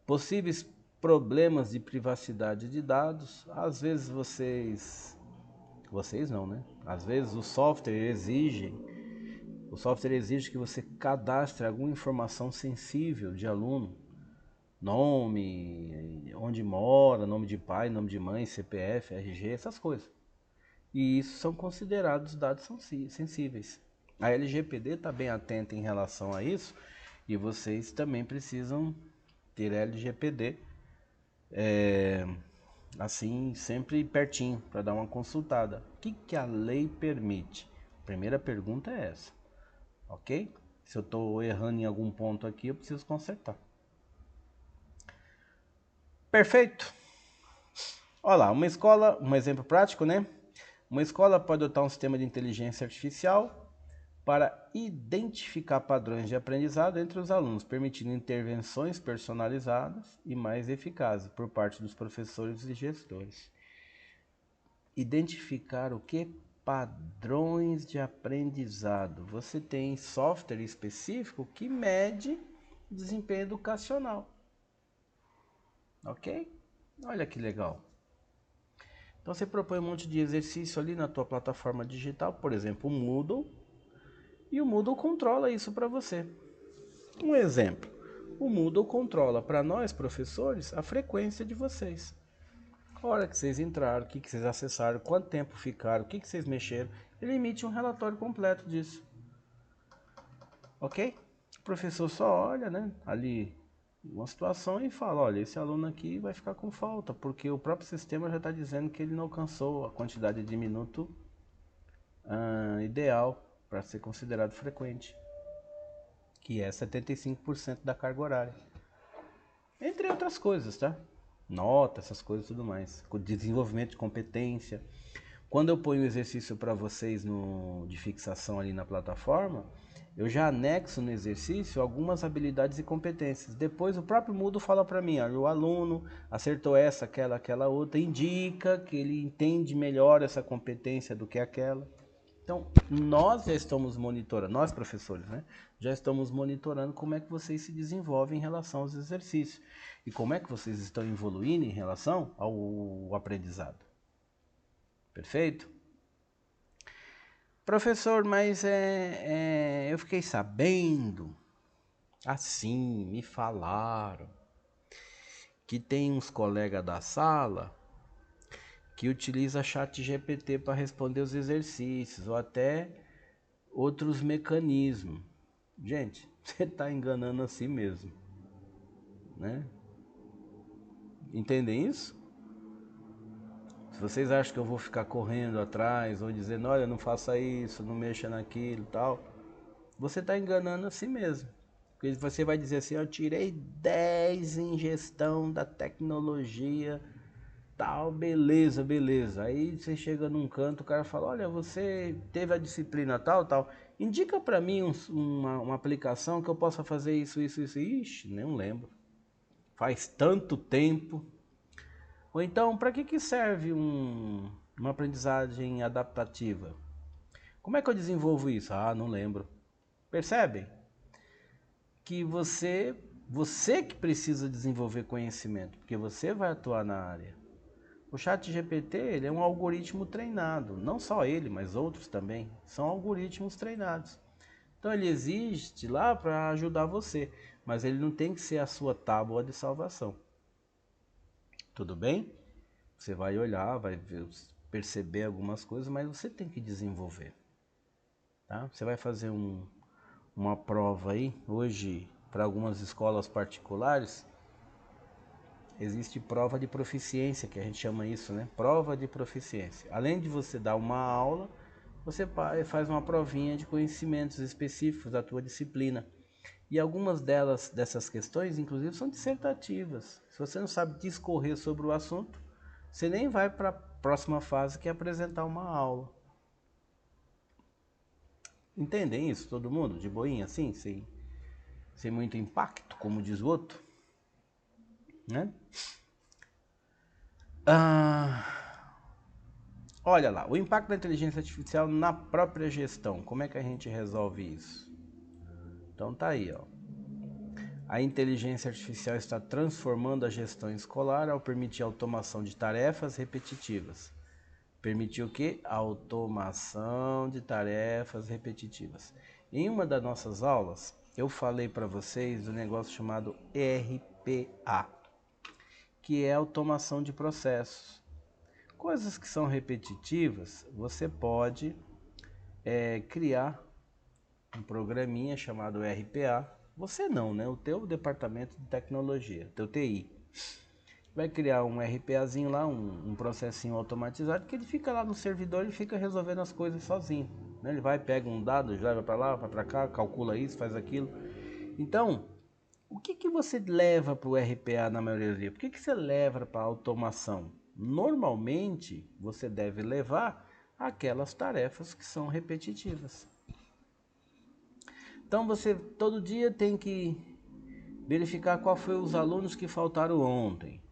possíveis problemas de privacidade de dados. Às vezes vocês não, né? Às vezes o software exige que você cadastre alguma informação sensível de aluno, nome, onde mora, nome de pai, nome de mãe, CPF, RG, essas coisas. E isso são considerados dados sensíveis. A LGPD está bem atenta em relação a isso e vocês também precisam ter LGPD assim, sempre pertinho, para dar uma consultada. O que a lei permite? A primeira pergunta é essa, ok? Se eu estou errando em algum ponto aqui, eu preciso consertar. Perfeito? Olha lá, uma escola, um exemplo prático, né? Uma escola pode adotar um sistema de inteligência artificial para identificar padrões de aprendizado entre os alunos, permitindo intervenções personalizadas e mais eficazes por parte dos professores e gestores. Identificar o que? Padrões de aprendizado. Você tem software específico que mede o desempenho educacional. Ok? Olha que legal. Então você propõe um monte de exercício ali na tua plataforma digital, por exemplo, o Moodle, e o Moodle controla isso para você. Um exemplo, o Moodle controla para nós, professores, a frequência de vocês. A hora que vocês entraram, o que vocês acessaram, quanto tempo ficaram, o que vocês mexeram, ele emite um relatório completo disso. Ok? O professor só olha, né, ali uma situação e fala, olha, esse aluno aqui vai ficar com falta, porque o próprio sistema já está dizendo que ele não alcançou a quantidade de minuto ideal para ser considerado frequente, que é 75% da carga horária. Entre outras coisas, tá? Nota, essas coisas e tudo mais. Desenvolvimento de competência. Quando eu ponho o exercício para vocês de fixação ali na plataforma, eu já anexo no exercício algumas habilidades e competências. Depois o próprio Moodle fala para mim, olha, o aluno acertou essa, aquela outra, indica que ele entende melhor essa competência do que aquela. Então, nós já estamos monitorando, nós professores, né? Já estamos monitorando como é que vocês se desenvolvem em relação aos exercícios e como é que vocês estão evoluindo em relação ao aprendizado. Perfeito? Professor, mas eu fiquei sabendo, assim, me falaram, que tem uns colegas da sala que utiliza chat GPT para responder os exercícios ou até outros mecanismos. Gente, você está enganando a si mesmo, né? Entendem isso? Se vocês acham que eu vou ficar correndo atrás ou dizendo, olha, não faça isso, não mexa naquilo e tal, você está enganando a si mesmo. Porque você vai dizer assim, eu tirei 10 em gestão da tecnologia, tal, beleza, beleza. Aí você chega num canto, o cara fala, olha, você teve a disciplina tal, tal. Indica para mim uma aplicação que eu possa fazer isso, isso, isso. Ixi, nem lembro. Faz tanto tempo. Ou então, para que serve uma aprendizagem adaptativa? Como é que eu desenvolvo isso? Ah, não lembro. Percebem? Que você que precisa desenvolver conhecimento, porque você vai atuar na área. O ChatGPT, ele é um algoritmo treinado, não só ele, mas outros também, são algoritmos treinados. Então ele existe lá para ajudar você, mas ele não tem que ser a sua tábua de salvação. Tudo bem? Você vai olhar, vai ver, perceber algumas coisas, mas você tem que desenvolver. Tá? Você vai fazer uma prova aí, hoje, para algumas escolas particulares, existe prova de proficiência, que a gente chama isso, né? Prova de proficiência. Além de você dar uma aula, você faz uma provinha de conhecimentos específicos da tua disciplina. E algumas dessas questões, inclusive, são dissertativas. Se você não sabe discorrer sobre o assunto, você nem vai para a próxima fase, que é apresentar uma aula. Entendem isso, todo mundo? De boinha, assim, sem muito impacto, como diz o outro? Né? Olha lá, o impacto da inteligência artificial na própria gestão. Como é que a gente resolve isso? Então tá aí, ó. A inteligência artificial está transformando a gestão escolar ao permitir a automação de tarefas repetitivas. Permitir o quê? Automação de tarefas repetitivas. Em uma das nossas aulas, eu falei para vocês do negócio chamado RPA, que é automação de processos. Coisas que são repetitivas, você pode criar um programinha chamado RPA. Você não, né? O teu departamento de tecnologia, teu TI. Vai criar um RPAzinho lá, um processinho automatizado, que ele fica lá no servidor e fica resolvendo as coisas sozinho. Né? Ele vai, pega um dado, leva para lá, vai para cá, calcula isso, faz aquilo. Então, o que você leva para o RPA na maioria das vezes? Por que você leva para a automação? Normalmente, você deve levar aquelas tarefas que são repetitivas. Então, você todo dia tem que verificar qual foi os alunos que faltaram ontem.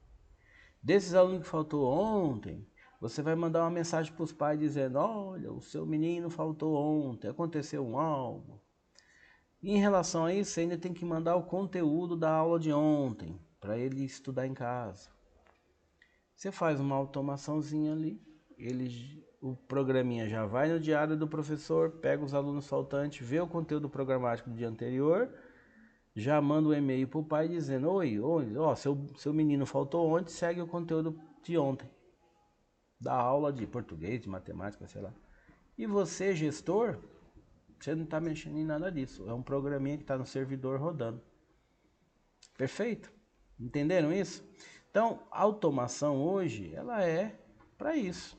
Desses alunos que faltou ontem, você vai mandar uma mensagem para os pais dizendo: olha, o seu menino faltou ontem, aconteceu um algo. E em relação a isso, você ainda tem que mandar o conteúdo da aula de ontem, para ele estudar em casa. Você faz uma automaçãozinha ali, o programinha já vai no diário do professor, pega os alunos faltantes, vê o conteúdo programático do dia anterior, já manda um e-mail para o pai dizendo: oi, ó, seu menino faltou ontem, segue o conteúdo de ontem, da aula de português, de matemática, sei lá. E você, gestor, você não está mexendo em nada disso, é um programinha que está no servidor rodando. Perfeito? Entenderam isso? Então, a automação hoje, ela é para isso.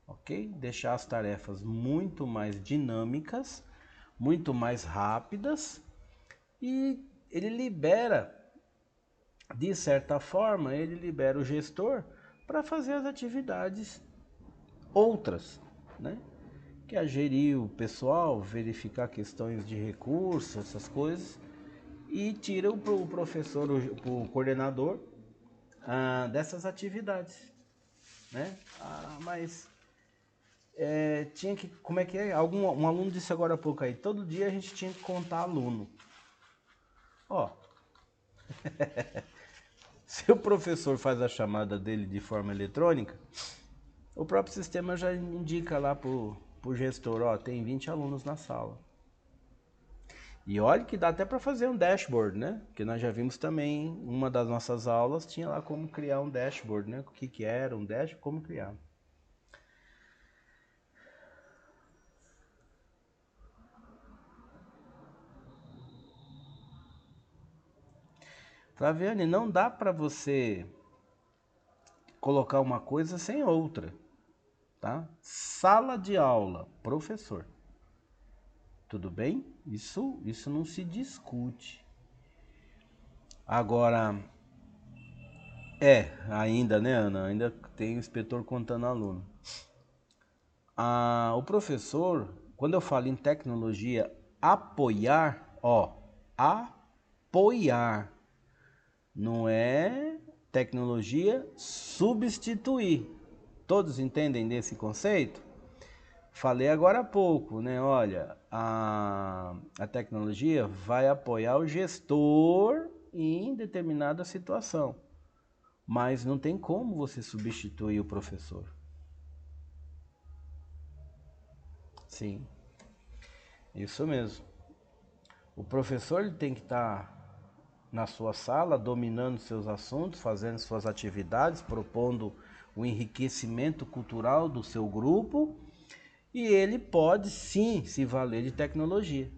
Ok? Deixar as tarefas muito mais dinâmicas, muito mais rápidas, e ele libera, de certa forma, ele libera o gestor para fazer as atividades outras, né? Que é gerir o pessoal, verificar questões de recursos, essas coisas, e tira o professor, o coordenador, dessas atividades, né? Mas tinha que, como é que é? Um aluno disse agora há pouco aí, todo dia a gente tinha que contar aluno. Ó, se o professor faz a chamada dele de forma eletrônica, o próprio sistema já indica lá pro gestor: ó, tem 20 alunos na sala. E olha que dá até para fazer um dashboard, né? Que nós já vimos também, uma das nossas aulas tinha lá como criar um dashboard, né? O que era um dashboard, como criar. Flaviane, não dá para você colocar uma coisa sem outra, tá? Sala de aula, professor. Tudo bem? Isso não se discute. Agora, ainda, né, Ana? Ainda tem o inspetor contando aluno. O professor, quando eu falo em tecnologia, apoiar, ó, apoiar, não é tecnologia substituir. Todos entendem desse conceito? Falei agora há pouco, né? Olha, a tecnologia vai apoiar o gestor em determinada situação, mas não tem como você substituir o professor. Sim, isso mesmo. O professor ele tem que estar na sua sala, dominando seus assuntos, fazendo suas atividades, propondo o enriquecimento cultural do seu grupo, e ele pode sim se valer de tecnologia,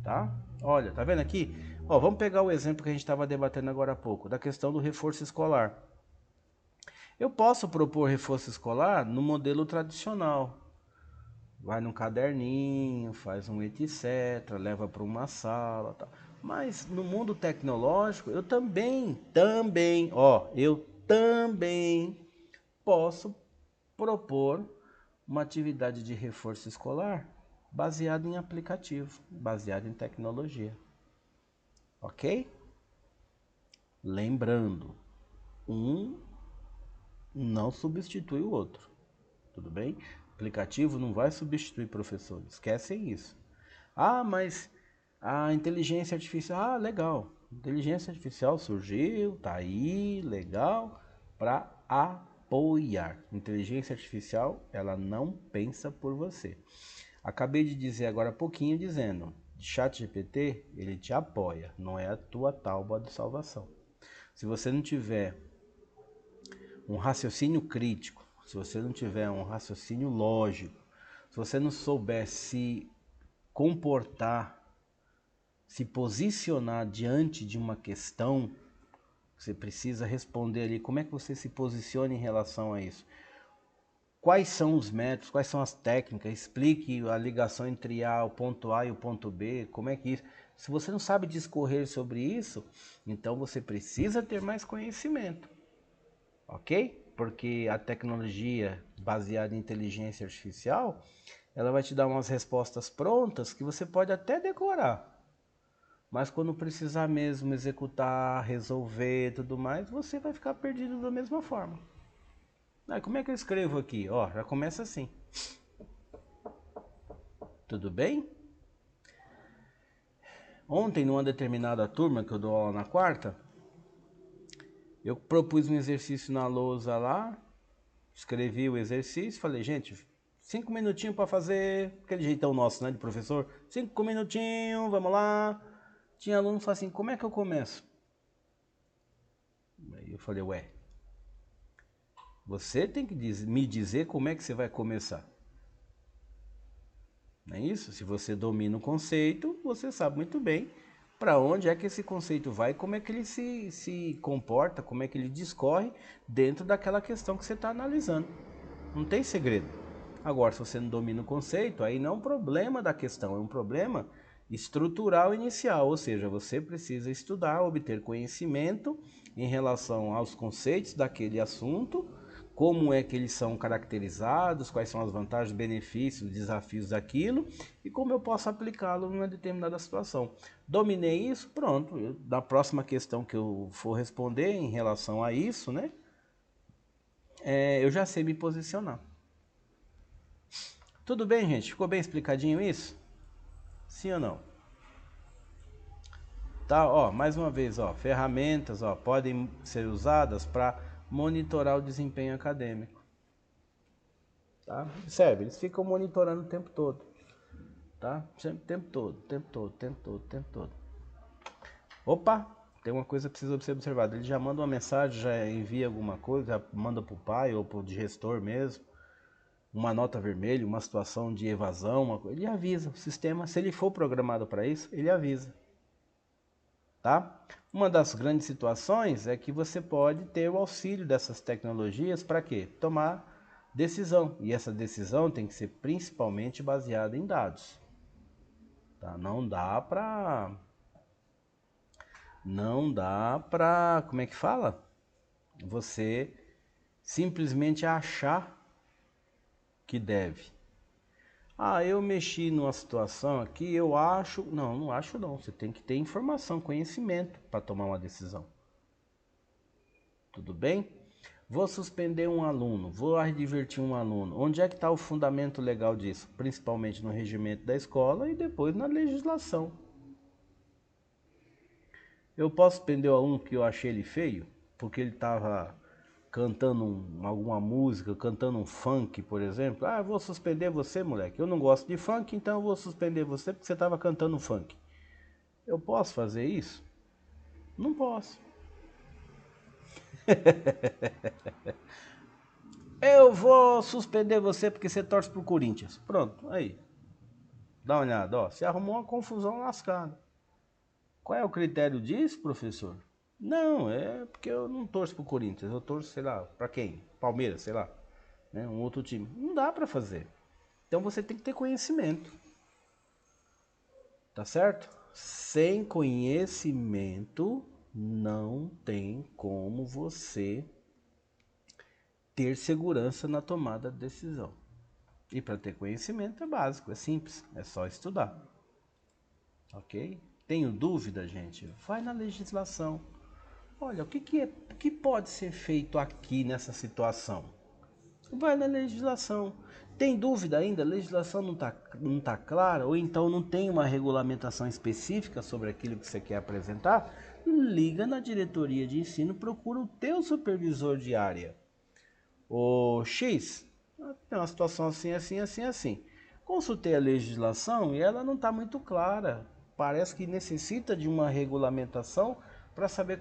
tá? Olha, tá vendo aqui? Ó, vamos pegar o exemplo que a gente estava debatendo agora há pouco, da questão do reforço escolar. Eu posso propor reforço escolar no modelo tradicional. Vai num caderninho, faz um etc, leva para uma sala, tal. Mas no mundo tecnológico, eu também posso propor uma atividade de reforço escolar baseada em aplicativo, baseada em tecnologia. Ok? Lembrando, um não substitui o outro. Tudo bem? Aplicativo não vai substituir professor, esquecem isso. Mas a inteligência artificial, legal. Inteligência artificial surgiu, tá aí, legal, para apoiar. Inteligência artificial, ela não pensa por você. Acabei de dizer agora há pouquinho dizendo, ChatGPT, ele te apoia, não é a tua tábua de salvação. Se você não tiver um raciocínio crítico, se você não tiver um raciocínio lógico, se você não souber se comportar, se posicionar diante de uma questão, você precisa responder ali, como é que você se posiciona em relação a isso? Quais são os métodos, quais são as técnicas, explique a ligação entre o ponto A e o ponto B, como é que isso... Se você não sabe discorrer sobre isso, então você precisa ter mais conhecimento. ok? Porque a tecnologia baseada em inteligência artificial, ela vai te dar umas respostas prontas que você pode até decorar. Mas quando precisar mesmo executar, resolver e tudo mais, você vai ficar perdido da mesma forma. Aí, como é que eu escrevo aqui? Ó, já começa assim. Tudo bem? Ontem, numa determinada turma que eu dou aula na quarta, eu propus um exercício na lousa lá, escrevi o exercício, falei, gente, 5 minutinhos para fazer, aquele jeitão nosso, né, de professor, 5 minutinhos, vamos lá. Tinha aluno que falou assim, como é que eu começo? Aí eu falei, ué, você tem que me dizer como é que você vai começar. Não é isso? Se você domina o conceito, você sabe muito bem para onde é que esse conceito vai, como é que ele se comporta, como é que ele discorre dentro daquela questão que você está analisando. Não tem segredo. Agora, se você não domina o conceito, aí não é um problema da questão, é um problema estrutural inicial, ou seja, você precisa estudar, obter conhecimento em relação aos conceitos daquele assunto, como é que eles são caracterizados, quais são as vantagens, benefícios, desafios daquilo e como eu posso aplicá-lo numa determinada situação. Dominei isso, pronto. Na próxima questão que eu for responder em relação a isso, né, eu já sei me posicionar. Tudo bem, gente? Ficou bem explicadinho isso? Sim ou não? Tá, ó, mais uma vez, ó, ferramentas, ó, podem ser usadas para monitorar o desempenho acadêmico. Tá? Observe, eles ficam monitorando o tempo todo, tá? Sempre, tempo todo, tempo todo, tempo todo, tempo todo. Opa, tem uma coisa que precisa ser observada. Ele já manda uma mensagem, já envia alguma coisa, já manda para o pai ou para o gestor mesmo, uma nota vermelha, uma situação de evasão, ele avisa. O sistema, se ele for programado para isso, ele avisa. Tá? Uma das grandes situações é que você pode ter o auxílio dessas tecnologias para quê? Tomar decisão. E essa decisão tem que ser principalmente baseada em dados. Tá? Não dá para, como é que fala? Você simplesmente achar que deve. Ah, eu mexi numa situação aqui, eu acho. Não, não acho não. Você tem que ter informação, conhecimento para tomar uma decisão. Tudo bem? Vou suspender um aluno, vou advertir um aluno. Onde é que está o fundamento legal disso? Principalmente no regimento da escola e depois na legislação. Eu posso suspender o aluno porque eu achei ele feio? Porque ele estava cantando alguma música, cantando um funk, por exemplo. Ah, eu vou suspender você, moleque. Eu não gosto de funk, então eu vou suspender você porque você estava cantando funk. Eu posso fazer isso? Não posso. Eu vou suspender você porque você torce pro Corinthians. Pronto, aí. Dá uma olhada, ó. Você arrumou uma confusão lascada. Qual é o critério disso, professor? Não, é porque eu não torço pro Corinthians. Eu torço, sei lá, pra quem? Palmeiras, sei lá. Né? Um outro time. Não dá pra fazer. Então você tem que ter conhecimento. Tá certo? Sem conhecimento, não tem como você ter segurança na tomada de decisão. E para ter conhecimento é básico, é simples, é só estudar. Ok? Tenho dúvida, gente? Vai na legislação. Olha, o que pode ser feito aqui nessa situação? Vai na legislação. Tem dúvida ainda? A legislação não tá clara? Ou então não tem uma regulamentação específica sobre aquilo que você quer apresentar? Liga na diretoria de ensino, procura o teu supervisor de área. O X, tem uma situação assim, assim, assim, assim. Consultei a legislação e ela não está muito clara. Parece que necessita de uma regulamentação para saber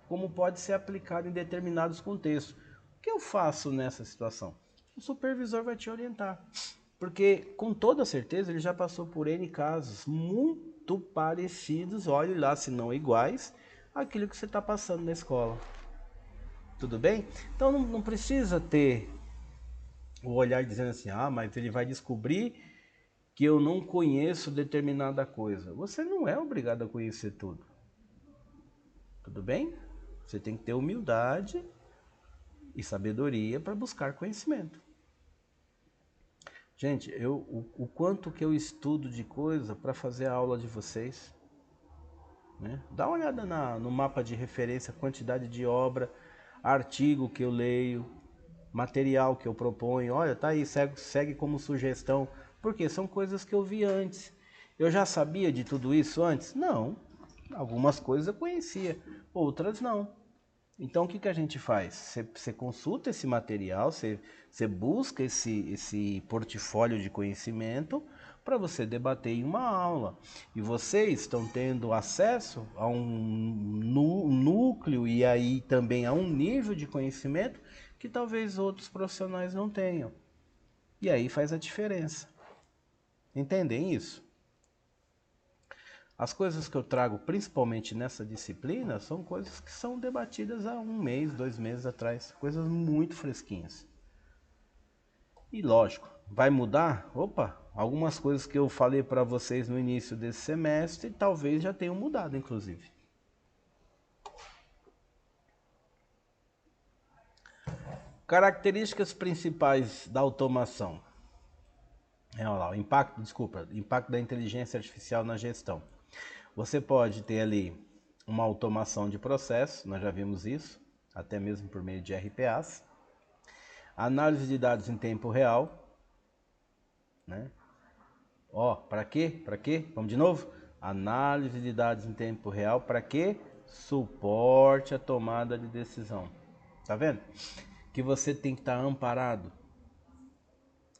como pode ser aplicado em determinados contextos. O que eu faço nessa situação? O supervisor vai te orientar. Porque, com toda certeza, ele já passou por N casos muito parecidos, olhe lá, se não iguais, àquilo que você está passando na escola. Tudo bem? Então não precisa ter o olhar dizendo assim, ah, mas ele vai descobrir que eu não conheço determinada coisa. Você não é obrigado a conhecer tudo. Tudo bem? Você tem que ter humildade e sabedoria para buscar conhecimento. Gente, o quanto que eu estudo de coisa para fazer a aula de vocês, né? Dá uma olhada no mapa de referência, quantidade de obra, artigo que eu leio, material que eu proponho. Olha, tá aí, segue como sugestão, porque são coisas que eu vi antes. Eu já sabia de tudo isso antes? Não. Algumas coisas eu conhecia, outras não. Então o que a gente faz? Você consulta esse material, você busca esse portfólio de conhecimento para você debater em uma aula. E vocês estão tendo acesso a um núcleo e aí também a um nível de conhecimento que talvez outros profissionais não tenham. E aí faz a diferença. Entendem isso? As coisas que eu trago, principalmente nessa disciplina, são coisas que são debatidas há 1 mês, 2 meses atrás. Coisas muito fresquinhas. E lógico, vai mudar? Opa, algumas coisas que eu falei para vocês no início desse semestre, talvez já tenham mudado, inclusive. Características principais da automação. Olha lá, impacto da inteligência artificial na gestão. Você pode ter ali uma automação de processo, nós já vimos isso, até mesmo por meio de RPAs. Análise de dados em tempo real, né? Ó, para quê? Para quê? Vamos de novo? Análise de dados em tempo real, para quê? Suporte à tomada de decisão. Tá vendo? Que você tem que estar amparado.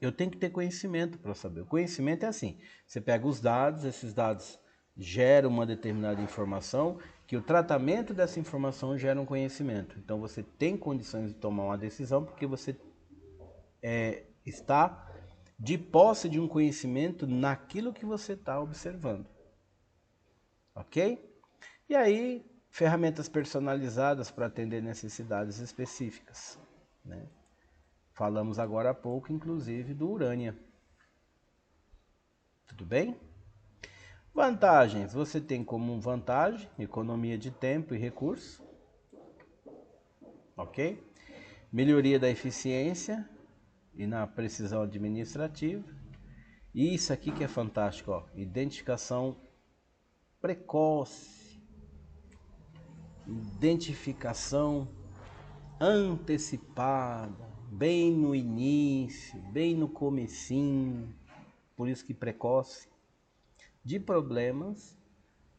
Eu tenho que ter conhecimento para saber. O conhecimento é assim, você pega os dados, esses dados gera uma determinada informação, que o tratamento dessa informação gera um conhecimento. Então você tem condições de tomar uma decisão porque você está de posse de um conhecimento naquilo que você está observando. Ok? E aí, ferramentas personalizadas para atender necessidades específicas, né? Falamos agora há pouco, inclusive, do Urânia. Tudo bem? Vantagens, você tem como vantagem economia de tempo e recurso, ok? Melhoria da eficiência e na precisão administrativa. E isso aqui que é fantástico, ó, identificação precoce, identificação antecipada, bem no início, bem no comecinho, por isso que precoce, de problemas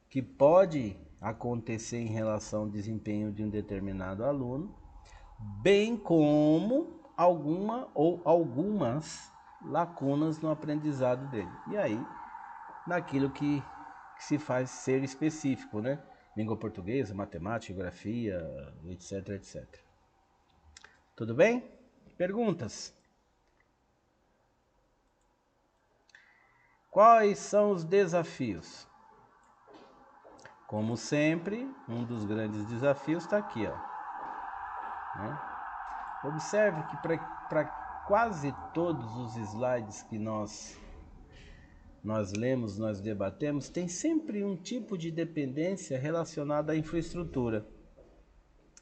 que pode acontecer em relação ao desempenho de um determinado aluno, bem como alguma ou algumas lacunas no aprendizado dele. E aí, naquilo que se faz ser específico, né? Língua portuguesa, matemática, geografia, etc, etc. Tudo bem? Perguntas? Quais são os desafios? Como sempre, um dos grandes desafios está aqui, ó. Né? Observe que para quase todos os slides que nós lemos, nós debatemos, tem sempre um tipo de dependência relacionada à infraestrutura.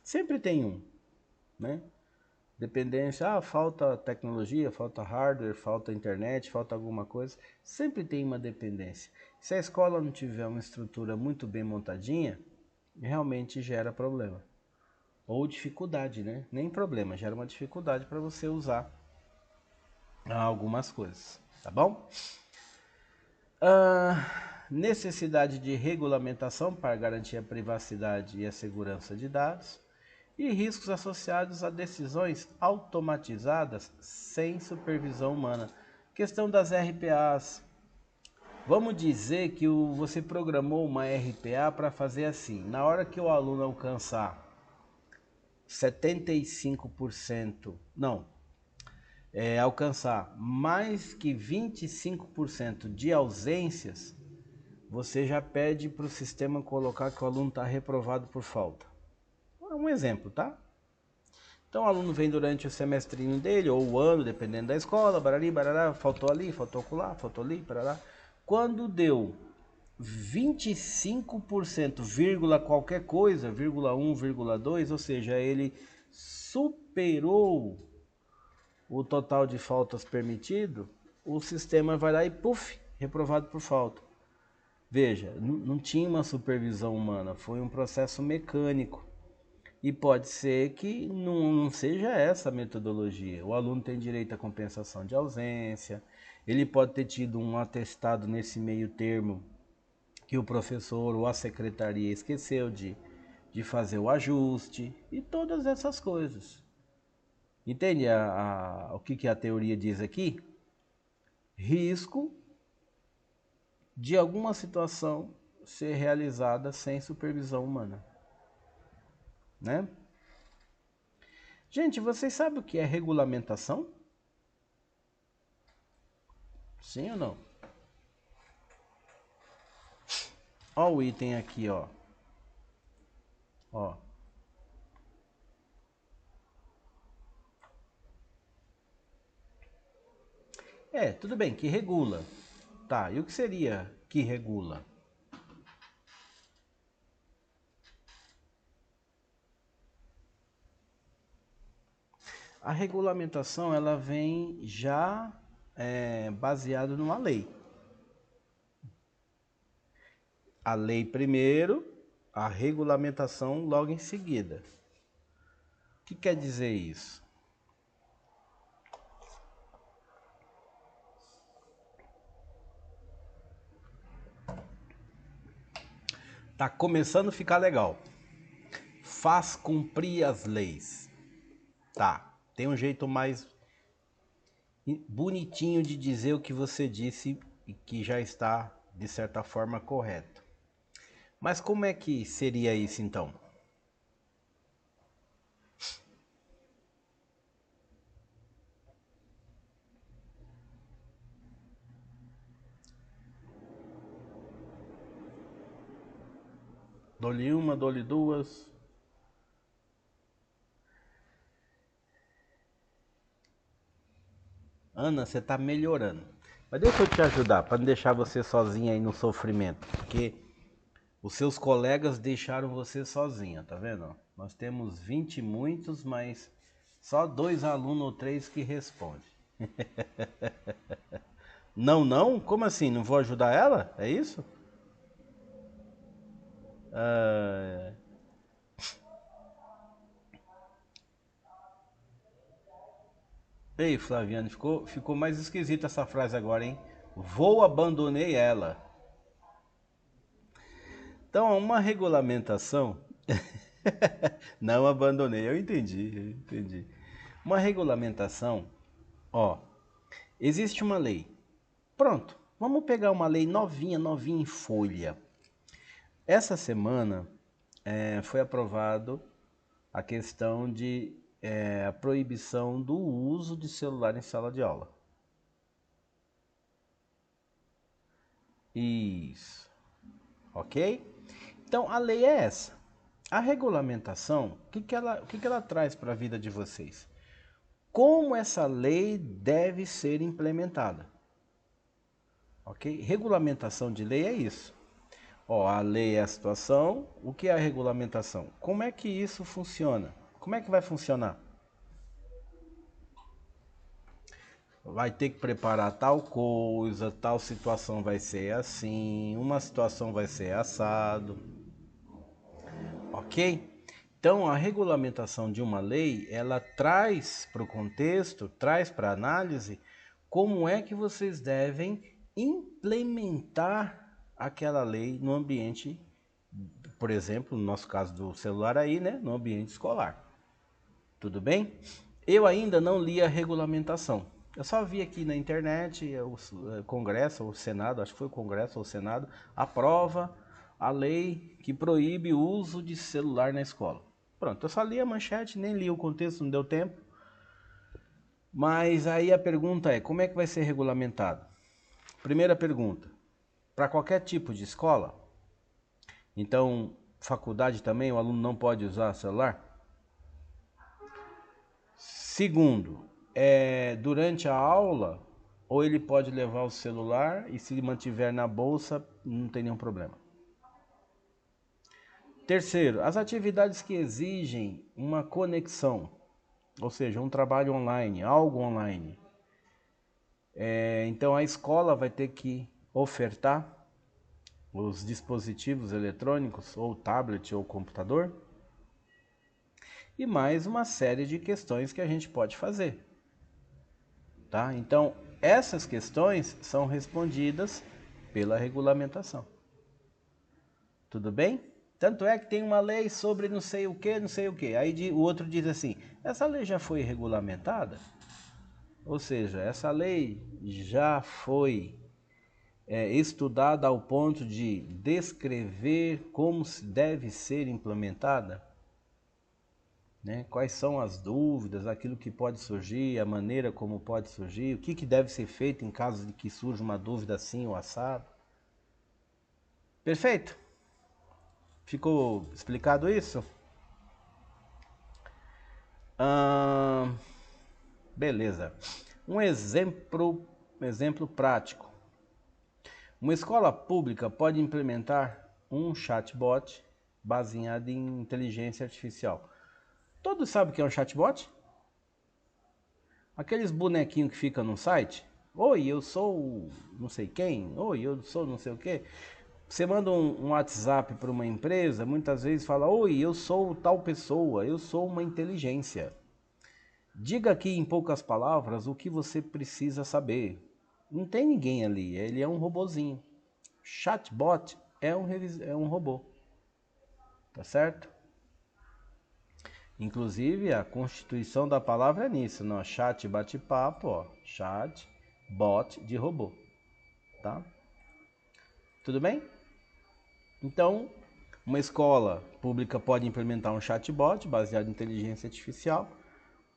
Sempre tem um, né? Dependência, falta tecnologia, falta hardware, falta internet, falta alguma coisa. Sempre tem uma dependência. Se a escola não tiver uma estrutura muito bem montadinha, realmente gera problema. Ou dificuldade, né? Nem problema, gera uma dificuldade para você usar algumas coisas, tá bom? Necessidade de regulamentação para garantir a privacidade e a segurança de dados. E riscos associados a decisões automatizadas sem supervisão humana. Questão das RPAs. Vamos dizer que você programou uma RPA para fazer assim. Na hora que o aluno alcançar 75%, não, alcançar mais que 25% de ausências, você já pede para o sistema colocar que o aluno está reprovado por falta. É um exemplo, tá? Então o aluno vem durante o semestrinho dele, ou o ano, dependendo da escola, barari, barará, faltou ali, faltou acolá, faltou ali, barará. Quando deu 25%, vírgula qualquer coisa, vírgula 1, vírgula 2, ou seja, ele superou o total de faltas permitido, o sistema vai lá e puf, reprovado por falta. Veja, não tinha uma supervisão humana, foi um processo mecânico. E pode ser que não seja essa a metodologia. O aluno tem direito à compensação de ausência, ele pode ter tido um atestado nesse meio termo que o professor ou a secretaria esqueceu de fazer o ajuste e todas essas coisas. Entende o que a teoria diz aqui? Risco de alguma situação ser realizada sem supervisão humana, né? Gente, vocês sabem o que é regulamentação? Sim ou não? Ó o item aqui, ó. Ó. Tudo bem, que regula. Tá, e o que seria que regula? A regulamentação, ela vem já baseada numa lei. A lei primeiro, a regulamentação logo em seguida. O que quer dizer isso? Tá começando a ficar legal. Faz cumprir as leis. Tá, tem um jeito mais bonitinho de dizer o que você disse e que já está, de certa forma, correto. Mas como é que seria isso então? Dou-lhe uma, dou-lhe duas. Ana, você está melhorando. Mas deixa eu te ajudar, para não deixar você sozinha aí no sofrimento. Porque os seus colegas deixaram você sozinha, tá vendo? Nós temos 20 e muitos, mas só 2 alunos ou 3 que respondem. Não, não? Como assim? Não vou ajudar ela? É isso? Ah, Ei, Flaviane, ficou mais esquisita essa frase agora, hein? Vou abandonei ela. Então, uma regulamentação. Não abandonei, eu entendi. Uma regulamentação, ó, existe uma lei. Pronto, vamos pegar uma lei novinha, novinha em folha. Essa semana foi aprovado a questão de a proibição do uso de celular em sala de aula. Isso, ok? Então a lei é essa. A regulamentação, o que ela traz para a vida de vocês? Como essa lei deve ser implementada? Ok? Regulamentação de lei é isso. Ó, a lei é a situação, o que é a regulamentação? Como é que isso funciona? Como é que vai funcionar? Vai ter que preparar tal coisa, tal situação vai ser assim, uma situação vai ser assado, ok? Então, a regulamentação de uma lei, ela traz para o contexto, traz para a análise, como é que vocês devem implementar aquela lei no ambiente, por exemplo, no nosso caso do celular aí, né, no ambiente escolar. Tudo bem? Eu ainda não li a regulamentação. Eu só vi aqui na internet, o Congresso, o Senado, acho que foi o Congresso ou o Senado, aprova a lei que proíbe o uso de celular na escola. Pronto, eu só li a manchete, nem li o contexto, não deu tempo. Mas aí a pergunta é, como é que vai ser regulamentado? Primeira pergunta, para qualquer tipo de escola? Então, faculdade também, o aluno não pode usar celular? Segundo, durante a aula, ou ele pode levar o celular e se mantiver na bolsa, não tem nenhum problema. Terceiro, as atividades que exigem uma conexão, ou seja, um trabalho online, algo online. Então a escola vai ter que ofertar os dispositivos eletrônicos, ou tablet ou computador, e mais uma série de questões que a gente pode fazer. Tá? Então, essas questões são respondidas pela regulamentação. Tudo bem? Tanto é que tem uma lei sobre não sei o que, não sei o que. Aí o outro diz assim, essa lei já foi regulamentada? Ou seja, essa lei já foi estudada ao ponto de descrever como deve ser implementada? Né? Quais são as dúvidas, aquilo que pode surgir, a maneira como pode surgir, o que deve ser feito em caso de que surja uma dúvida assim ou assado. Perfeito? Ficou explicado isso? Beleza. Um exemplo prático. Uma escola pública pode implementar um chatbot baseado em inteligência artificial. Todos sabem o que é um chatbot? Aqueles bonequinhos que ficam no site. Oi, eu sou não sei quem. Oi, eu sou não sei o quê. Você manda um WhatsApp para uma empresa, muitas vezes fala, oi, eu sou tal pessoa, eu sou uma inteligência. Diga aqui em poucas palavras o que você precisa saber. Não tem ninguém ali, ele é um robozinho. Chatbot é um robô, tá certo? Inclusive a constituição da palavra é nisso, não? Chat, bate-papo, ó, chat, bot de robô, tá? Tudo bem? Então, uma escola pública pode implementar um chatbot baseado em inteligência artificial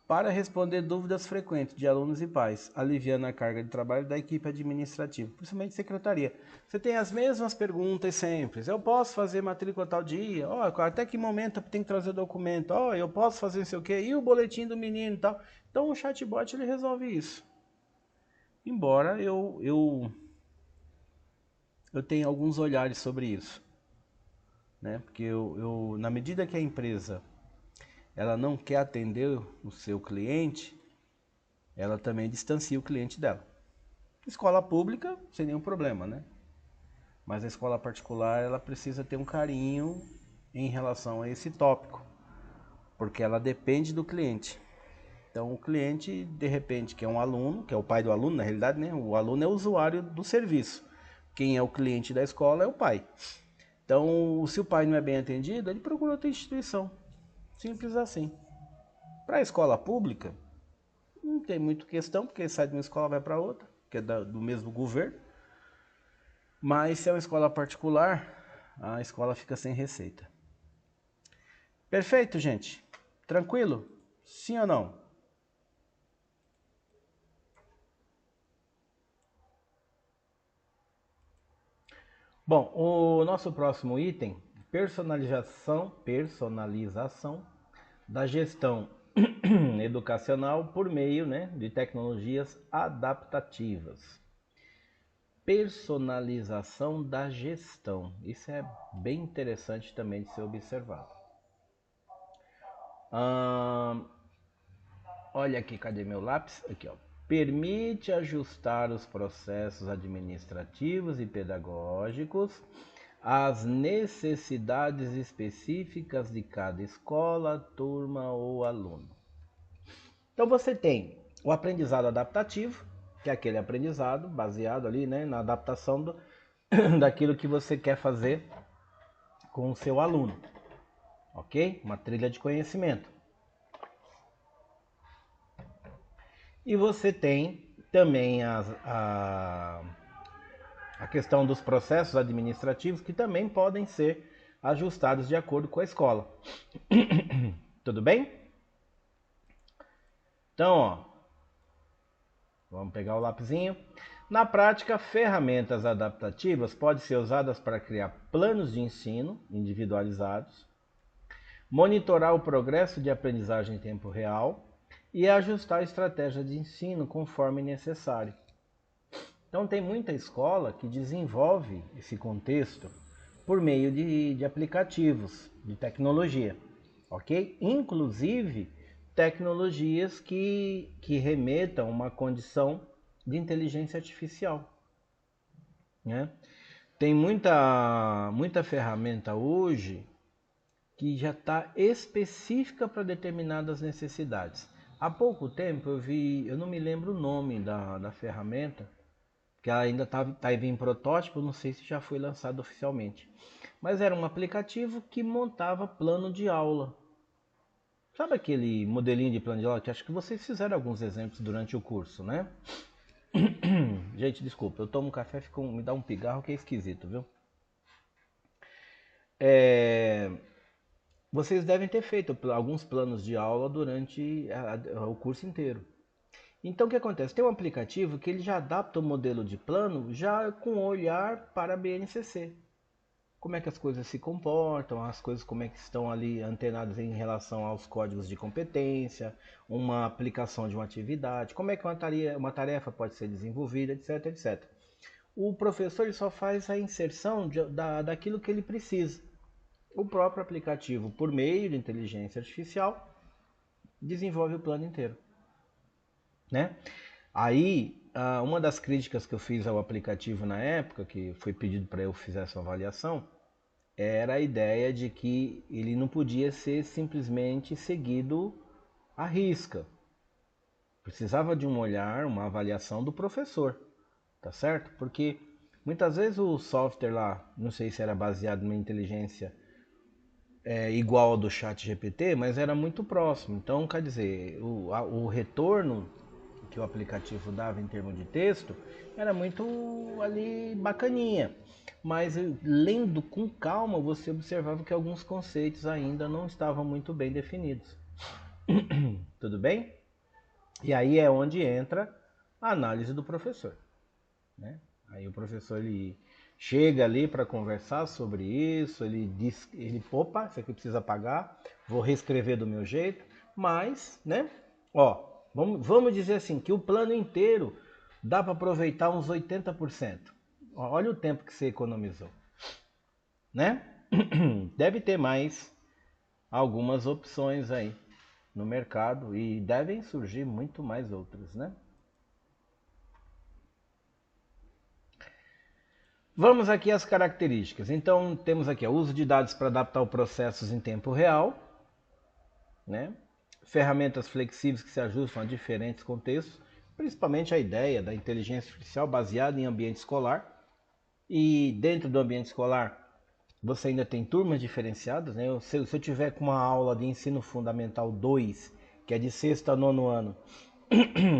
para responder dúvidas frequentes de alunos e pais, aliviando a carga de trabalho da equipe administrativa, principalmente secretaria. Você tem as mesmas perguntas sempre. Eu posso fazer matrícula tal dia? Até que momento eu tenho que trazer documento? Eu posso fazer não sei o quê? E o boletim do menino e tal? Então o chatbot ele resolve isso. Embora eu tenha alguns olhares sobre isso. Né? Porque na medida que a empresa ela não quer atender o seu cliente, ela também distancia o cliente dela. Escola pública, sem nenhum problema, né? Mas a escola particular, ela precisa ter um carinho em relação a esse tópico, porque ela depende do cliente. Então, o cliente, de repente, que é um aluno, que é o pai do aluno, na realidade, né? O aluno é o usuário do serviço. Quem é o cliente da escola é o pai. Então, se o pai não é bem atendido, ele procura outra instituição. Simples assim. Para a escola pública, não tem muito questão, porque ele sai de uma escola e vai para outra, que é do mesmo governo. Mas se é uma escola particular, a escola fica sem receita. Perfeito, gente? Tranquilo? Sim ou não? Bom, o nosso próximo item, personalização da gestão educacional por meio, né, de tecnologias adaptativas. Personalização da gestão. Isso é bem interessante também de ser observado. Olha aqui, cadê meu lápis? Aqui, ó. Permite ajustar os processos administrativos e pedagógicos às necessidades específicas de cada escola, turma ou aluno. Então você tem o aprendizado adaptativo, que é aquele aprendizado baseado ali, né, na adaptação daquilo que você quer fazer com o seu aluno, ok? Uma trilha de conhecimento. E você tem também a questão dos processos administrativos que também podem ser ajustados de acordo com a escola. Tudo bem? Então, ó, vamos pegar o lapisinho. Na prática, ferramentas adaptativas podem ser usadas para criar planos de ensino individualizados, monitorar o progresso de aprendizagem em tempo real e ajustar a estratégia de ensino conforme necessário. Então tem muita escola que desenvolve esse contexto por meio de aplicativos, de tecnologia, ok? Inclusive tecnologias que remetam a uma condição de inteligência artificial, né? Tem muita ferramenta hoje que já está específica para determinadas necessidades. Há pouco tempo eu vi, eu não me lembro o nome da ferramenta, que ela ainda está em protótipo, não sei se já foi lançado oficialmente. Mas era um aplicativo que montava plano de aula. Sabe aquele modelinho de plano de aula que acho que vocês fizeram alguns exemplos durante o curso, né? Gente, desculpa, eu tomo café e me dá um pigarro que é esquisito, viu? Vocês devem ter feito alguns planos de aula durante o curso inteiro. Então o que acontece? Tem um aplicativo que ele já adapta o modelo de plano já com olhar para a BNCC. Como é que as coisas se comportam, as coisas como é que estão ali antenadas em relação aos códigos de competência, uma aplicação de uma atividade, como é que uma tarefa pode ser desenvolvida, etc, etc. O professor ele só faz a inserção daquilo que ele precisa. O próprio aplicativo, por meio de inteligência artificial, desenvolve o plano inteiro, né? Aí, uma das críticas que eu fiz ao aplicativo na época, que foi pedido para eu fazer essa avaliação, era a ideia de que ele não podia ser simplesmente seguido à risca. Precisava de um olhar, uma avaliação do professor, tá certo? Porque muitas vezes o software lá, não sei se era baseado numa inteligência igual ao do chat GPT, mas era muito próximo. Então, quer dizer, o retorno que o aplicativo dava em termos de texto era muito ali bacaninha. Mas lendo com calma, você observava que alguns conceitos ainda não estavam muito bem definidos. Tudo bem? E aí é onde entra a análise do professor, né? Aí o professor ele chega ali para conversar sobre isso, ele diz, opa, isso aqui precisa apagar, vou reescrever do meu jeito, mas, né? Ó, vamos dizer assim, que o plano inteiro dá para aproveitar uns 80%. Olha o tempo que você economizou, né? Deve ter mais algumas opções aí no mercado e devem surgir muito mais outras, né? Vamos aqui às características. Então, temos aqui o uso de dados para adaptar os processos em tempo real, né? Ferramentas flexíveis que se ajustam a diferentes contextos, principalmente a ideia da inteligência artificial baseada em ambiente escolar. E dentro do ambiente escolar, você ainda tem turmas diferenciadas, né? Se eu tiver com uma aula de ensino fundamental 2, que é de sexto a nono ano,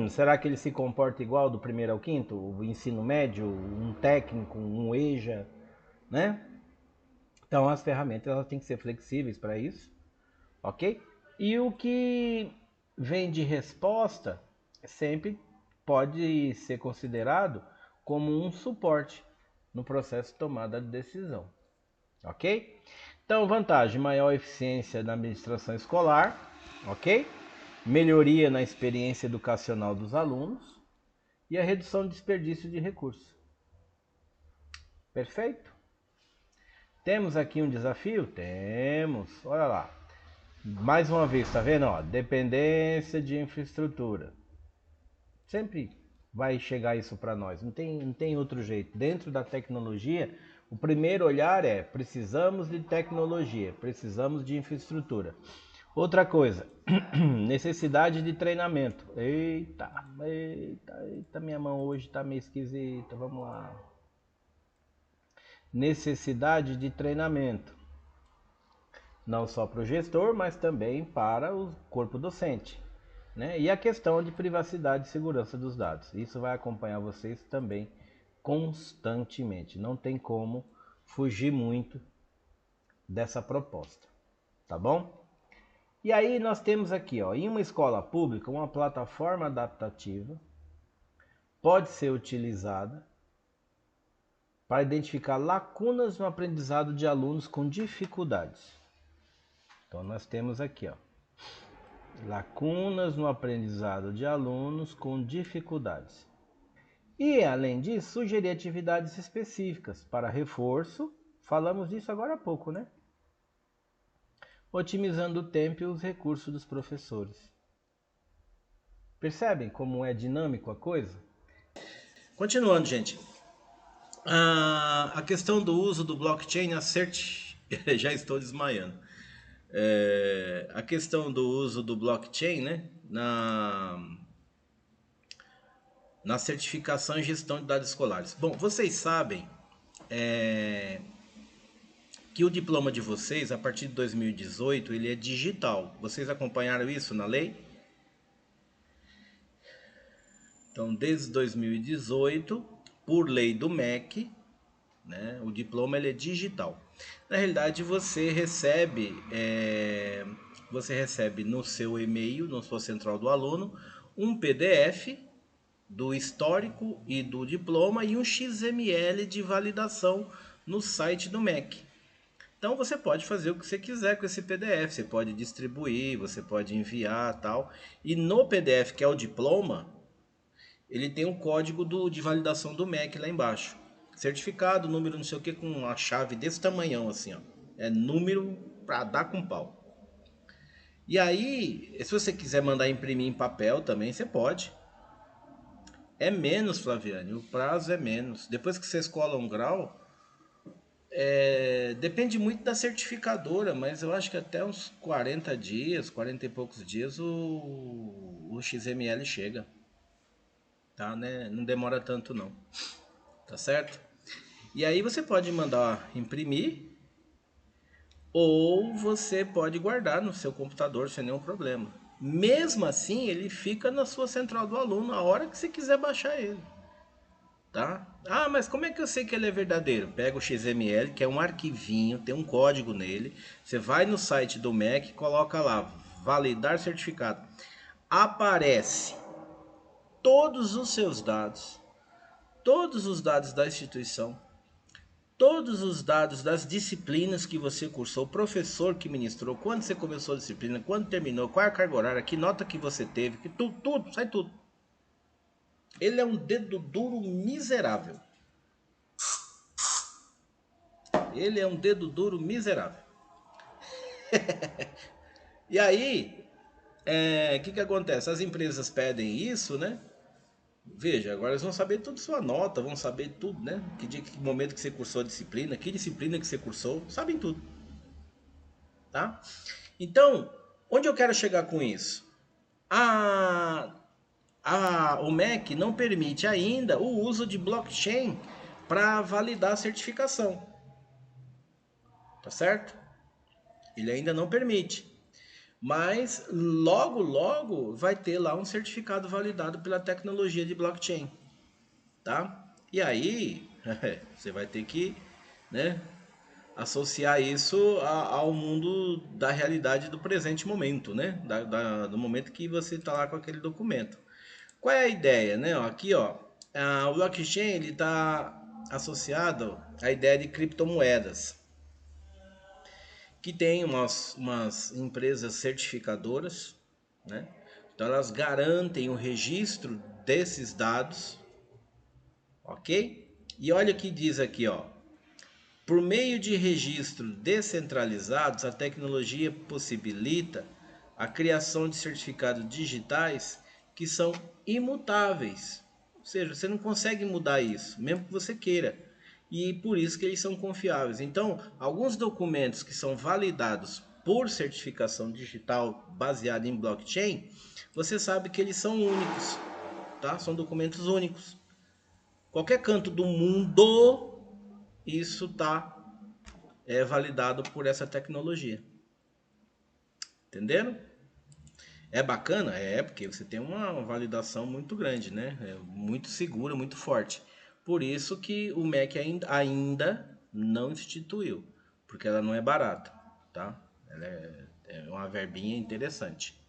será que ele se comporta igual do primeiro ao quinto? O ensino médio, um técnico, um EJA, né? Então as ferramentas elas têm que ser flexíveis para isso, ok? E o que vem de resposta sempre pode ser considerado como um suporte no processo de tomada de decisão, ok? Então vantagem, maior eficiência na administração escolar, ok? Melhoria na experiência educacional dos alunos e a redução do desperdício de recursos. Perfeito? Temos aqui um desafio? Temos. Olha lá. Mais uma vez, tá vendo? Ó, dependência de infraestrutura. Sempre vai chegar isso para nós. Não tem outro jeito. Dentro da tecnologia, o primeiro olhar é precisamos de tecnologia, precisamos de infraestrutura. Outra coisa, necessidade de treinamento. Eita, minha mão hoje está meio esquisita. Vamos lá. Necessidade de treinamento. Não só para o gestor, mas também para o corpo docente, né? E a questão de privacidade e segurança dos dados. Isso vai acompanhar vocês também constantemente. Não tem como fugir muito dessa proposta, tá bom? E aí nós temos aqui, ó, em uma escola pública, uma plataforma adaptativa pode ser utilizada para identificar lacunas no aprendizado de alunos com dificuldades. Então nós temos aqui, ó, lacunas no aprendizado de alunos com dificuldades. E além disso, sugerir atividades específicas para reforço, Falamos disso agora há pouco, né? Otimizando o tempo e os recursos dos professores. Percebem como é dinâmico a coisa? Continuando, gente. A questão do uso do blockchain, já estou desmaiando. A questão do uso do blockchain, né, na certificação e gestão de dados escolares. Bom, vocês sabem que o diploma de vocês, a partir de 2018, ele é digital. Vocês acompanharam isso na lei? Então, desde 2018, por lei do MEC, né, o diploma ele é digital. Na realidade, você recebe no seu e-mail, na sua central do aluno, um PDF do histórico e do diploma e um XML de validação no site do MEC. Então você pode fazer o que você quiser com esse PDF, você pode distribuir, você pode enviar, tal. E no PDF, que é o diploma, ele tem um código de validação do MEC lá embaixo. Certificado, número não sei o que, com uma chave desse tamanhão assim, ó. É número pra dar com pau. E aí, se você quiser mandar imprimir em papel também, você pode. É menos, Flaviane, o prazo é menos. Depois que você escola um grau, depende muito da certificadora, mas eu acho que até uns 40 dias, 40 e poucos dias, o XML chega. Tá, né? Não demora tanto não. Tá certo? E aí você pode mandar imprimir ou você pode guardar no seu computador sem nenhum problema. Mesmo assim, ele fica na sua central do aluno a hora que você quiser baixar ele. Tá? Ah, mas como é que eu sei que ele é verdadeiro? Pega o XML, que é um arquivinho, tem um código nele. Você vai no site do MEC, coloca lá, validar certificado. Aparece todos os seus dados, todos os dados da instituição, todos os dados das disciplinas que você cursou, o professor que ministrou, quando você começou a disciplina, quando terminou, qual é a carga horária, que nota que você teve, que tudo, sai tudo. Ele é um dedo duro miserável. Ele é um dedo duro miserável. E aí, que acontece? As empresas pedem isso, né? Veja, agora eles vão saber tudo sua nota, vão saber tudo, né? Que momento que você cursou a disciplina, que disciplina que você cursou, sabem tudo, tá? Então, onde eu quero chegar com isso? O MEC não permite ainda o uso de blockchain para validar a certificação, tá certo? Ele ainda não permite. Mas logo, logo vai ter lá um certificado validado pela tecnologia de blockchain, tá? E aí você vai ter que, né, associar isso ao mundo da realidade do presente momento, né? Do momento que você está lá com aquele documento. Qual é a ideia, né? Aqui, ó, o blockchain ele está associado à ideia de criptomoedas, que tem umas empresas certificadoras, né? Então elas garantem o registro desses dados, ok? E olha o que diz aqui, ó. Por meio de registros descentralizados, a tecnologia possibilita a criação de certificados digitais que são imutáveis. Ou seja, você não consegue mudar isso, mesmo que você queira. E por isso que eles são confiáveis. Então, alguns documentos que são validados por certificação digital baseada em blockchain, você sabe que eles são únicos, tá? São documentos únicos. Qualquer canto do mundo, isso está validado por essa tecnologia. Entenderam? É bacana? É, porque você tem uma validação muito grande, né? É muito segura, muito forte. Por isso que o MEC ainda não instituiu, porque ela não é barata, tá? Ela é uma verbinha interessante,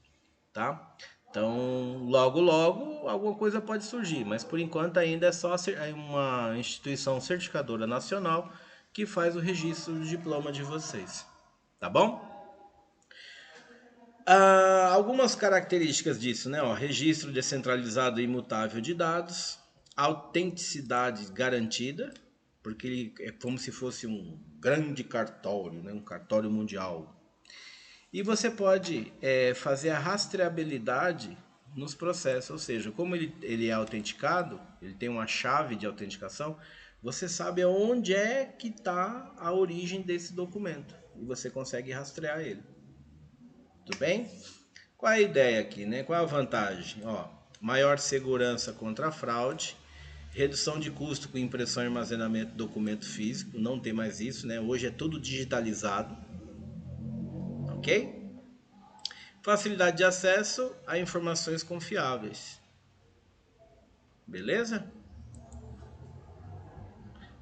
tá? Então, logo, logo, alguma coisa pode surgir, mas por enquanto ainda é só uma instituição certificadora nacional que faz o registro do diploma de vocês, tá bom? Algumas características disso, né? Ó, registro descentralizado e imutável de dados, autenticidade garantida, porque ele é como se fosse um grande cartório, né? Um cartório mundial. E você pode fazer a rastreabilidade nos processos, ou seja, como ele é autenticado, ele tem uma chave de autenticação, você sabe onde é que está a origem desse documento e você consegue rastrear ele. Tudo bem? Qual é a ideia aqui, né? Qual é a vantagem? Ó, maior segurança contra a fraude, redução de custo com impressão e armazenamento de documento físico, não tem mais isso, né? Hoje é tudo digitalizado, ok? Facilidade de acesso a informações confiáveis. Beleza?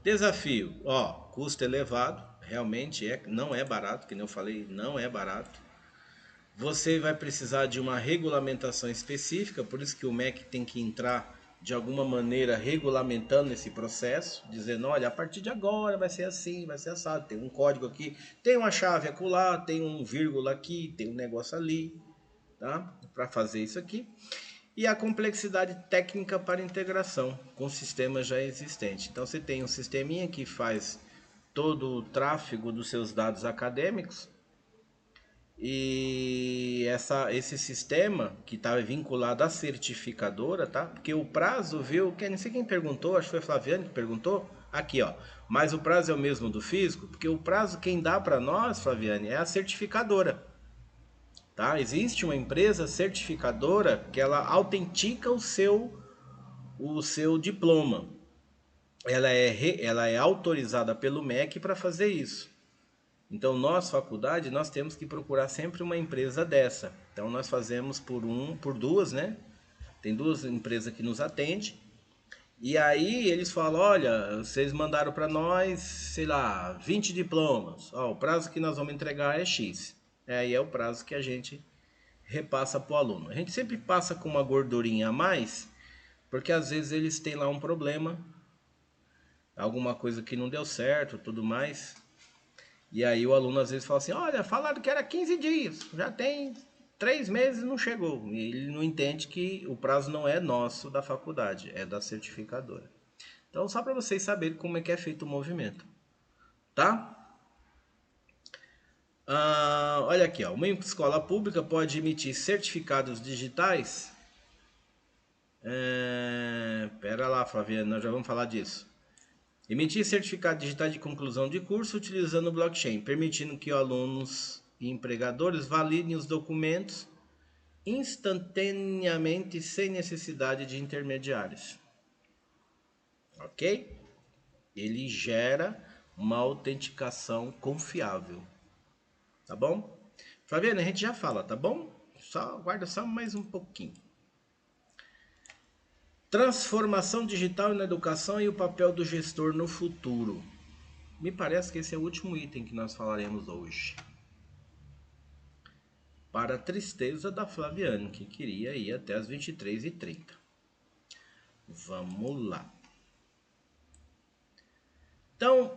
Desafio, ó, custo elevado, realmente não é barato, que nem eu falei, não é barato. Você vai precisar de uma regulamentação específica, por isso que o MEC tem que entrar de alguma maneira regulamentando esse processo, dizendo, olha, a partir de agora vai ser assim, vai ser assado, tem um código aqui, tem uma chave acolá, tem um vírgula aqui, tem um negócio ali, tá? Para fazer isso aqui. E a complexidade técnica para integração com sistemas já existentes. Então você tem um sisteminha que faz todo o tráfego dos seus dados acadêmicos e esse sistema que está vinculado à certificadora, tá? Porque o prazo, viu? Que não sei quem perguntou, acho que foi a Flaviane que perguntou. Aqui, ó. Mas o prazo é o mesmo do físico, porque o prazo quem dá para nós, Flaviane, é a certificadora. Tá? Existe uma empresa certificadora que ela autentica o seu diploma. Ela é autorizada pelo MEC para fazer isso. Então, nós, faculdade, nós temos que procurar sempre uma empresa dessa. Então, nós fazemos por duas, né? Tem duas empresas que nos atendem. E aí eles falam, olha, vocês mandaram para nós, sei lá, 20 diplomas. Ó, o prazo que nós vamos entregar é X. Aí é o prazo que a gente repassa para o aluno. A gente sempre passa com uma gordurinha a mais, porque às vezes eles têm lá um problema, alguma coisa que não deu certo, tudo mais. E aí o aluno às vezes fala assim, olha, falaram que era 15 dias, já tem 3 meses e não chegou. E ele não entende que o prazo não é nosso da faculdade, é da certificadora. Então só para vocês saberem como é que é feito o movimento, tá? Olha aqui, ó, uma escola pública pode emitir certificados digitais. Pera lá, Flaviana, nós já vamos falar disso. Emitir certificado digital de conclusão de curso utilizando o blockchain, permitindo que alunos e empregadores validem os documentos instantaneamente sem necessidade de intermediários. Ok? Ele gera uma autenticação confiável. Tá bom? Flaviana, a gente já fala, tá bom? Só guarda só mais um pouquinho. Transformação digital na educação e o papel do gestor no futuro. Me parece que esse é o último item que nós falaremos hoje. Para a tristeza da Flaviane, que queria ir até as 23h30. Vamos lá. Então,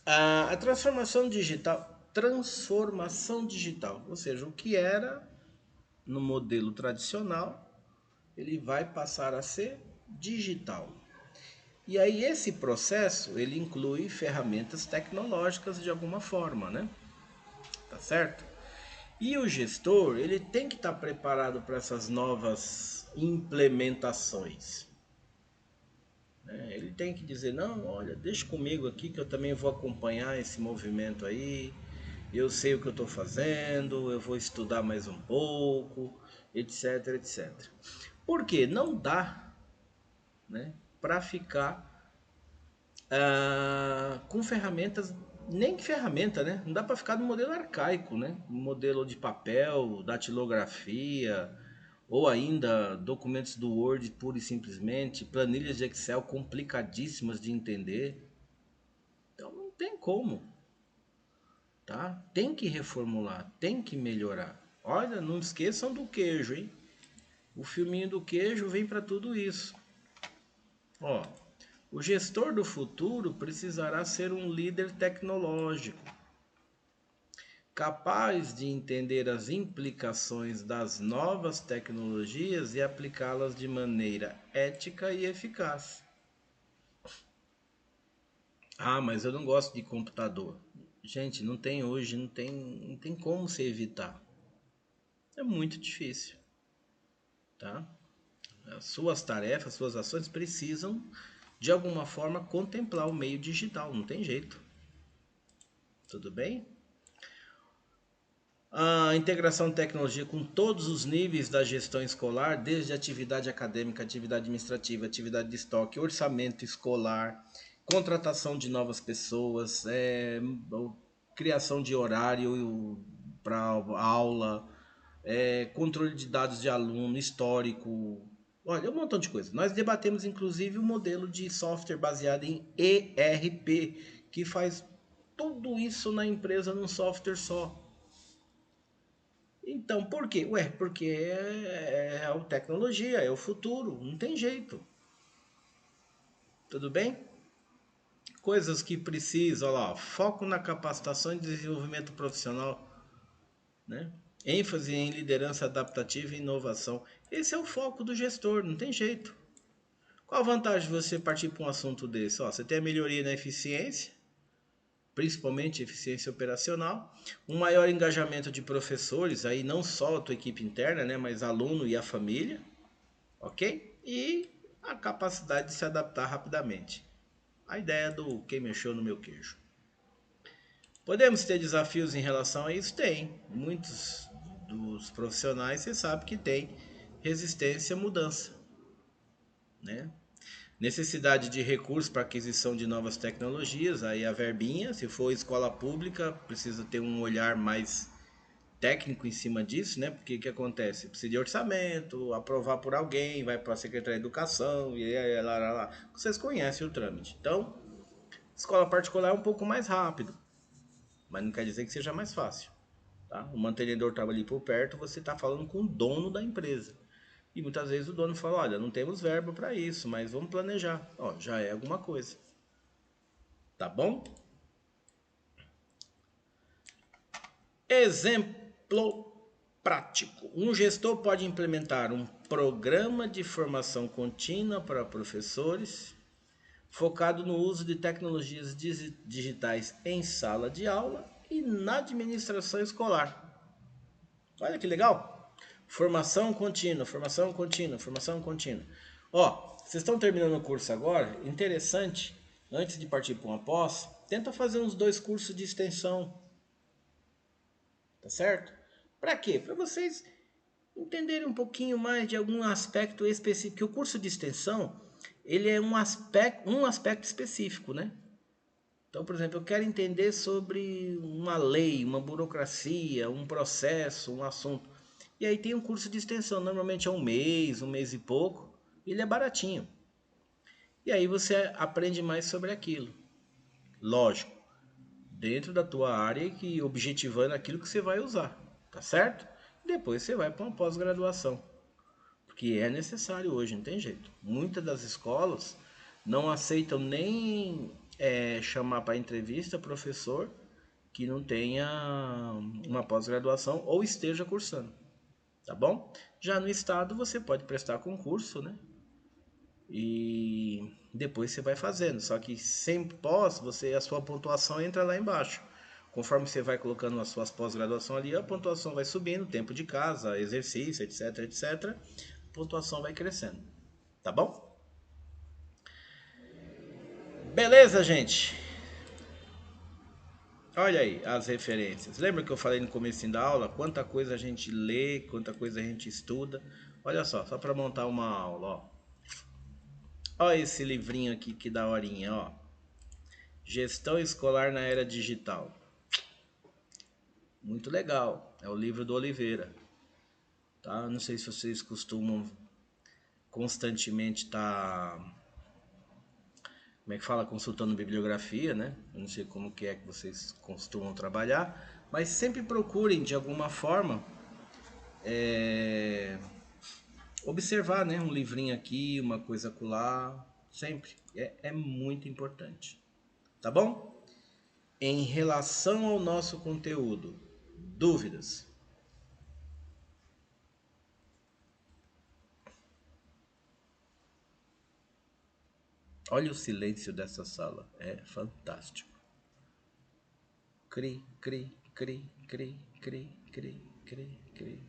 a transformação digital, ou seja, o que era no modelo tradicional, ele vai passar a ser digital. E aí esse processo, ele inclui ferramentas tecnológicas de alguma forma, né? Tá certo? E o gestor, ele tem que estar preparado para essas novas implementações. Ele tem que dizer, não, olha, deixa comigo aqui que eu também vou acompanhar esse movimento aí, eu sei o que eu estou fazendo, eu vou estudar mais um pouco, etc, etc. Porque não dá, né, para ficar com ferramentas, nem ferramenta, né? Não dá para ficar no modelo arcaico, né? No modelo de papel, datilografia, ou ainda documentos do Word pura e simplesmente, planilhas de Excel complicadíssimas de entender. Então não tem como, tá? Tem que reformular, tem que melhorar. Olha, não esqueçam do queijo, hein? O filminho do queijo vem para tudo isso. Ó, o gestor do futuro precisará ser um líder tecnológico, capaz de entender as implicações das novas tecnologias e aplicá-las de maneira ética e eficaz. Ah, mas eu não gosto de computador. Gente, não tem hoje, não tem como você evitar. É muito difícil, tá? As suas tarefas, suas ações precisam de alguma forma contemplar o meio digital, não tem jeito. Tudo bem? A integração de tecnologia com todos os níveis da gestão escolar, desde atividade acadêmica, atividade administrativa, atividade de estoque, orçamento escolar, contratação de novas pessoas, criação de horário para aula, controle de dados de aluno, histórico, olha, um montão de coisa. Nós debatemos inclusive o modelo de software baseado em ERP, que faz tudo isso na empresa num software só. Então, por quê? Ué, porque é a tecnologia, é o futuro, não tem jeito. Tudo bem? Coisas que precisam, olha lá, foco na capacitação e desenvolvimento profissional, né? ênfase em liderança adaptativa e inovação. Esse é o foco do gestor, não tem jeito. Qual a vantagem de você partir para um assunto desse? Ó, você tem a melhoria na eficiência, principalmente eficiência operacional, um maior engajamento de professores, aí não só a tua equipe interna, né, mas aluno e a família, ok? E a capacidade de se adaptar rapidamente. A ideia do quem mexeu no meu queijo. Podemos ter desafios em relação a isso? Tem. Muitos dos profissionais, você sabe que tem resistência à mudança, né? Necessidade de recursos para aquisição de novas tecnologias, aí a verbinha, se for escola pública, precisa ter um olhar mais técnico em cima disso, né? Porque o que acontece? Precisa de orçamento, aprovar por alguém, vai para a Secretaria de Educação, e aí, lá. Vocês conhecem o trâmite. Então, escola particular é um pouco mais rápido, mas não quer dizer que seja mais fácil. Tá? O mantenedor estava ali por perto, você está falando com o dono da empresa. E muitas vezes o dono fala, olha, não temos verba para isso, mas vamos planejar. Ó, já é alguma coisa. Tá bom? Exemplo prático. Um gestor pode implementar um programa de formação contínua para professores, focado no uso de tecnologias digitais em sala de aula e na administração escolar. Olha que legal! Formação contínua, formação contínua, formação contínua. Ó, vocês estão terminando o curso agora? Interessante, antes de partir para uma pós, tenta fazer uns 2 cursos de extensão, tá certo? Para quê? Para vocês entenderem um pouquinho mais de algum aspecto específico. Que o curso de extensão, ele é um aspecto específico, né? Então, por exemplo, eu quero entender sobre uma lei, uma burocracia, um processo, um assunto. E aí tem um curso de extensão, normalmente é um mês e pouco, e ele é baratinho. E aí você aprende mais sobre aquilo. Lógico, dentro da tua área e que objetivando aquilo que você vai usar, tá certo? Depois você vai para uma pós-graduação, porque é necessário hoje, não tem jeito. Muitas das escolas não aceitam nem chamar para entrevista professor que não tenha uma pós-graduação ou esteja cursando, tá bom? Já no estado você pode prestar concurso, né? E depois você vai fazendo. Só que sem pós, a sua pontuação entra lá embaixo. Conforme você vai colocando as suas pós-graduação ali, a pontuação vai subindo, tempo de casa, exercício, etc, etc. A pontuação vai crescendo. Tá bom? Beleza, gente? Olha aí as referências. Lembra que eu falei no começo da aula? Quanta coisa a gente lê, quanta coisa a gente estuda. Olha só para montar uma aula, ó. Olha esse livrinho aqui que daorinha, ó. Gestão escolar na era digital. Muito legal. É o livro do Oliveira. Tá? Não sei se vocês costumam constantemente estar, como é que fala, consultando bibliografia, né? Eu não sei como que é que vocês costumam trabalhar, mas sempre procurem de alguma forma é, observar, né? Um livrinho aqui, uma coisa acolá, sempre. É muito importante. Tá bom? Em relação ao nosso conteúdo, dúvidas? Olha o silêncio dessa sala, é fantástico. Cri, cri, cri, cri, cri, cri, cri, cri.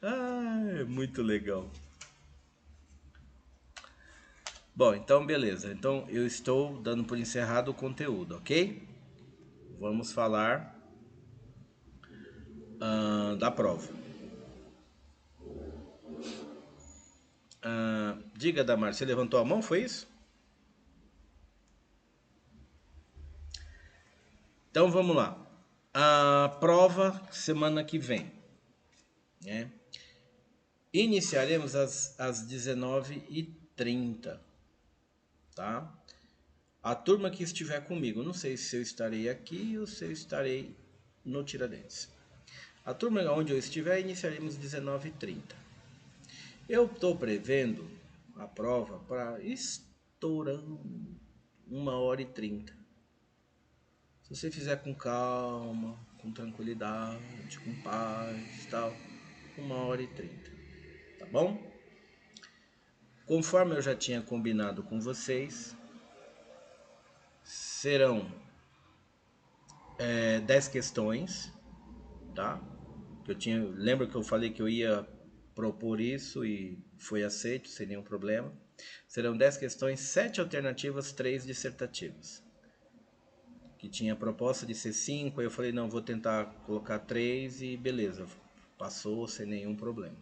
Ah, é muito legal. Bom, então beleza. Então eu estou dando por encerrado o conteúdo, ok? Vamos falar da prova. Diga, Damar, você levantou a mão, foi isso? Então vamos lá. A prova semana que vem, né? Iniciaremos às 19h30, tá? A turma que estiver comigo, não sei se eu estarei aqui ou se eu estarei no Tiradentes. A turma onde eu estiver, iniciaremos às 19h30. Eu estou prevendo a prova para estourando 1h30. Se você fizer com calma, com tranquilidade, com paz e tal, 1h30, tá bom? Conforme eu já tinha combinado com vocês, serão 10 questões, tá? Lembra que eu falei que eu ia propor isso e foi aceito sem nenhum problema. Serão 10 questões, 7 alternativas, 3 dissertativas. Que tinha a proposta de ser 5, aí eu falei, não, vou tentar colocar 3 e beleza, passou sem nenhum problema,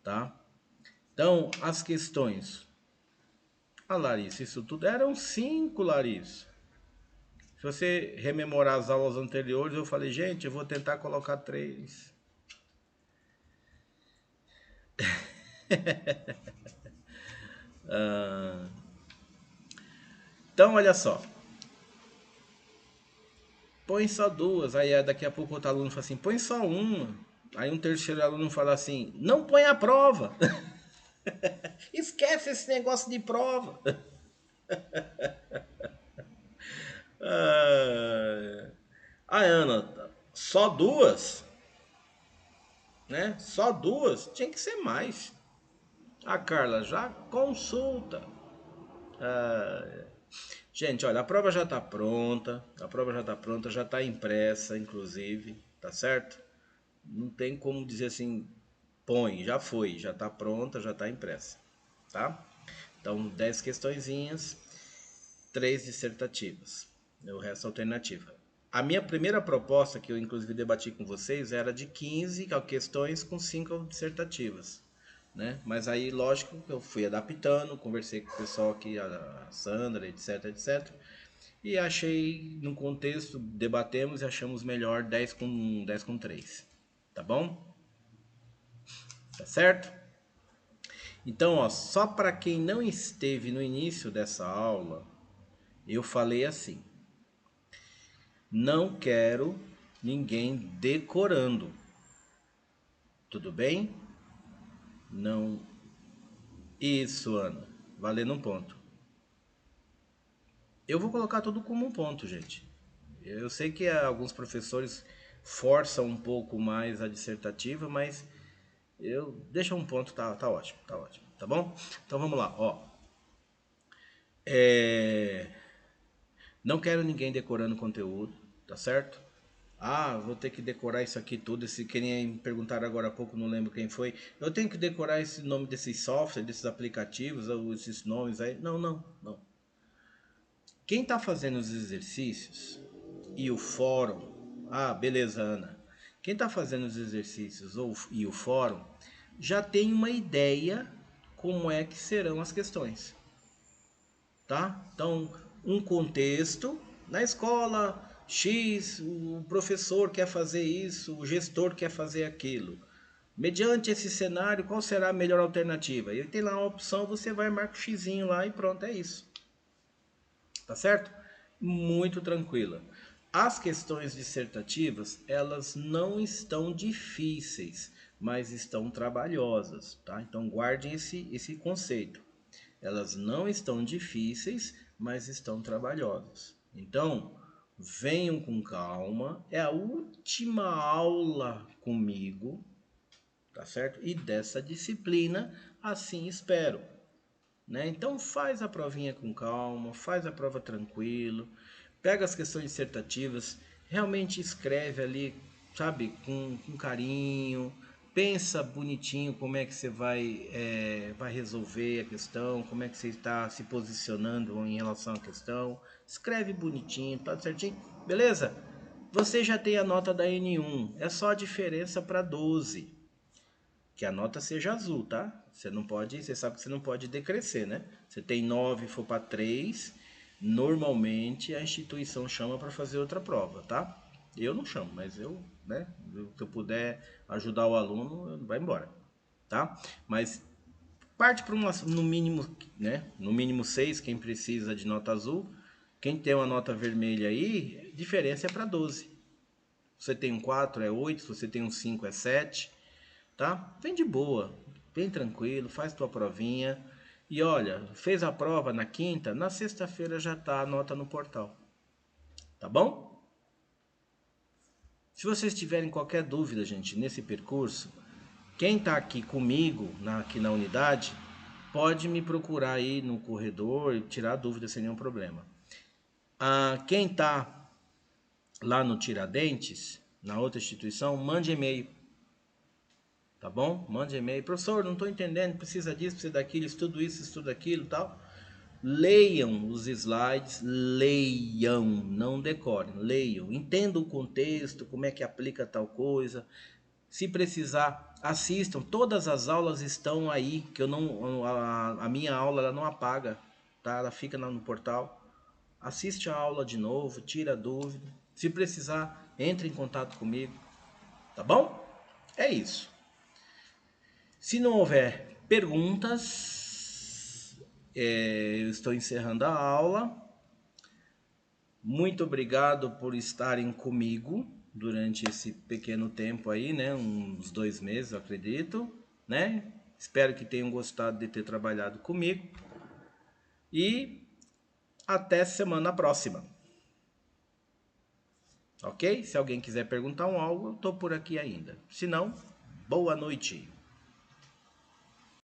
tá? Então, as questões. Ah, Larissa, isso tudo eram 5, Larissa. Se você rememorar as aulas anteriores, eu falei, gente, eu vou tentar colocar 3. Então, olha só. Põe só 2. Aí daqui a pouco outro aluno fala assim, põe só uma. Aí um terceiro aluno fala assim, não põe a prova. Esquece esse negócio de prova. Ah, Ana, só 2? Né? Só 2? Tinha que ser mais. A Carla já consulta. Gente, olha, a prova já está pronta. A prova já está pronta, já está impressa, inclusive. Tá certo? Não tem como dizer assim, põe, já foi, já está pronta, já está impressa. Tá? Então, 10 questõezinhas, 3 dissertativas. O resto é alternativa. A minha primeira proposta, que eu inclusive debati com vocês, era de 15 questões com 5 dissertativas. Né? Mas aí, lógico, eu fui adaptando, conversei com o pessoal aqui, a Sandra, etc, etc. E achei, no contexto, debatemos e achamos melhor 10 com 3. Tá bom? Tá certo? Então, ó, só para quem não esteve no início dessa aula, eu falei assim: não quero ninguém decorando. Tudo bem? Não. Isso, Ana. Valendo um ponto. Eu vou colocar tudo como um ponto, gente. Eu sei que alguns professores forçam um pouco mais a dissertativa, mas eu deixa um ponto, tá ótimo, tá ótimo, tá bom? Então vamos lá, ó. É... Não quero ninguém decorando conteúdo, tá certo? Ah, vou ter que decorar isso aqui tudo. Se quem me perguntaram agora há pouco, não lembro quem foi. Eu tenho que decorar esse nome desses softwares, desses aplicativos, ou esses nomes aí. Não, não, não. Quem está fazendo os exercícios e o fórum. Ah, beleza, Ana. Quem está fazendo os exercícios e o fórum já tem uma ideia como é que serão as questões, tá? Então, um contexto na escola X, o professor quer fazer isso, o gestor quer fazer aquilo. Mediante esse cenário, qual será a melhor alternativa? E tem lá uma opção, você vai marcar o xizinho lá e pronto, é isso. Tá certo? Muito tranquila. As questões dissertativas, elas não estão difíceis, mas estão trabalhosas, tá? Então guardem esse conceito. Elas não estão difíceis, mas estão trabalhosas. Então, venham com calma. É a última aula comigo, tá certo? E dessa disciplina, assim espero, né? Então faz a provinha com calma, faz a prova tranquilo, pega as questões dissertativas, realmente escreve ali, sabe, com carinho, pensa bonitinho como é que você vai resolver a questão, como é que você está se posicionando em relação à questão, escreve bonitinho, tá certinho, beleza? Você já tem a nota da N1, é só a diferença para 12, que a nota seja azul, tá? Você não pode, você sabe que você não pode decrescer, né? Você tem 9, for para 3, normalmente a instituição chama para fazer outra prova, tá? Eu não chamo, mas eu, né, se eu puder ajudar o aluno, vai embora, tá? Mas parte para uma, no mínimo, né, no mínimo 6, quem precisa de nota azul. Quem tem uma nota vermelha aí, diferença é para 12. Se você tem um 4 é 8, se você tem um 5 é 7, tá? Vem de boa, vem tranquilo, faz tua provinha. E olha, fez a prova na quinta, na sexta-feira já tá a nota no portal. Tá bom? Se vocês tiverem qualquer dúvida, gente, nesse percurso, quem tá aqui comigo, aqui na unidade, pode me procurar aí no corredor e tirar dúvida sem nenhum problema. Quem tá lá no Tiradentes, na outra instituição, mande e-mail. Tá bom? Mande e-mail. Professor, não estou entendendo, precisa disso, precisa daquilo, estudo isso, estudo aquilo e tal. Leiam os slides, leiam, não decorem, leiam. Entendam o contexto, como é que aplica tal coisa. Se precisar, assistam. Todas as aulas estão aí, que eu não, a minha aula ela não apaga, tá? Ela fica no portal. Assiste a aula de novo, tira dúvida. Se precisar, entre em contato comigo, tá bom? É isso. Se não houver perguntas, eu estou encerrando a aula. Muito obrigado por estarem comigo durante esse pequeno tempo aí, né? Uns 2 meses, eu acredito, né? Espero que tenham gostado de ter trabalhado comigo. E até semana próxima. Ok? Se alguém quiser perguntar algo, eu estou por aqui ainda. Se não, boa noite.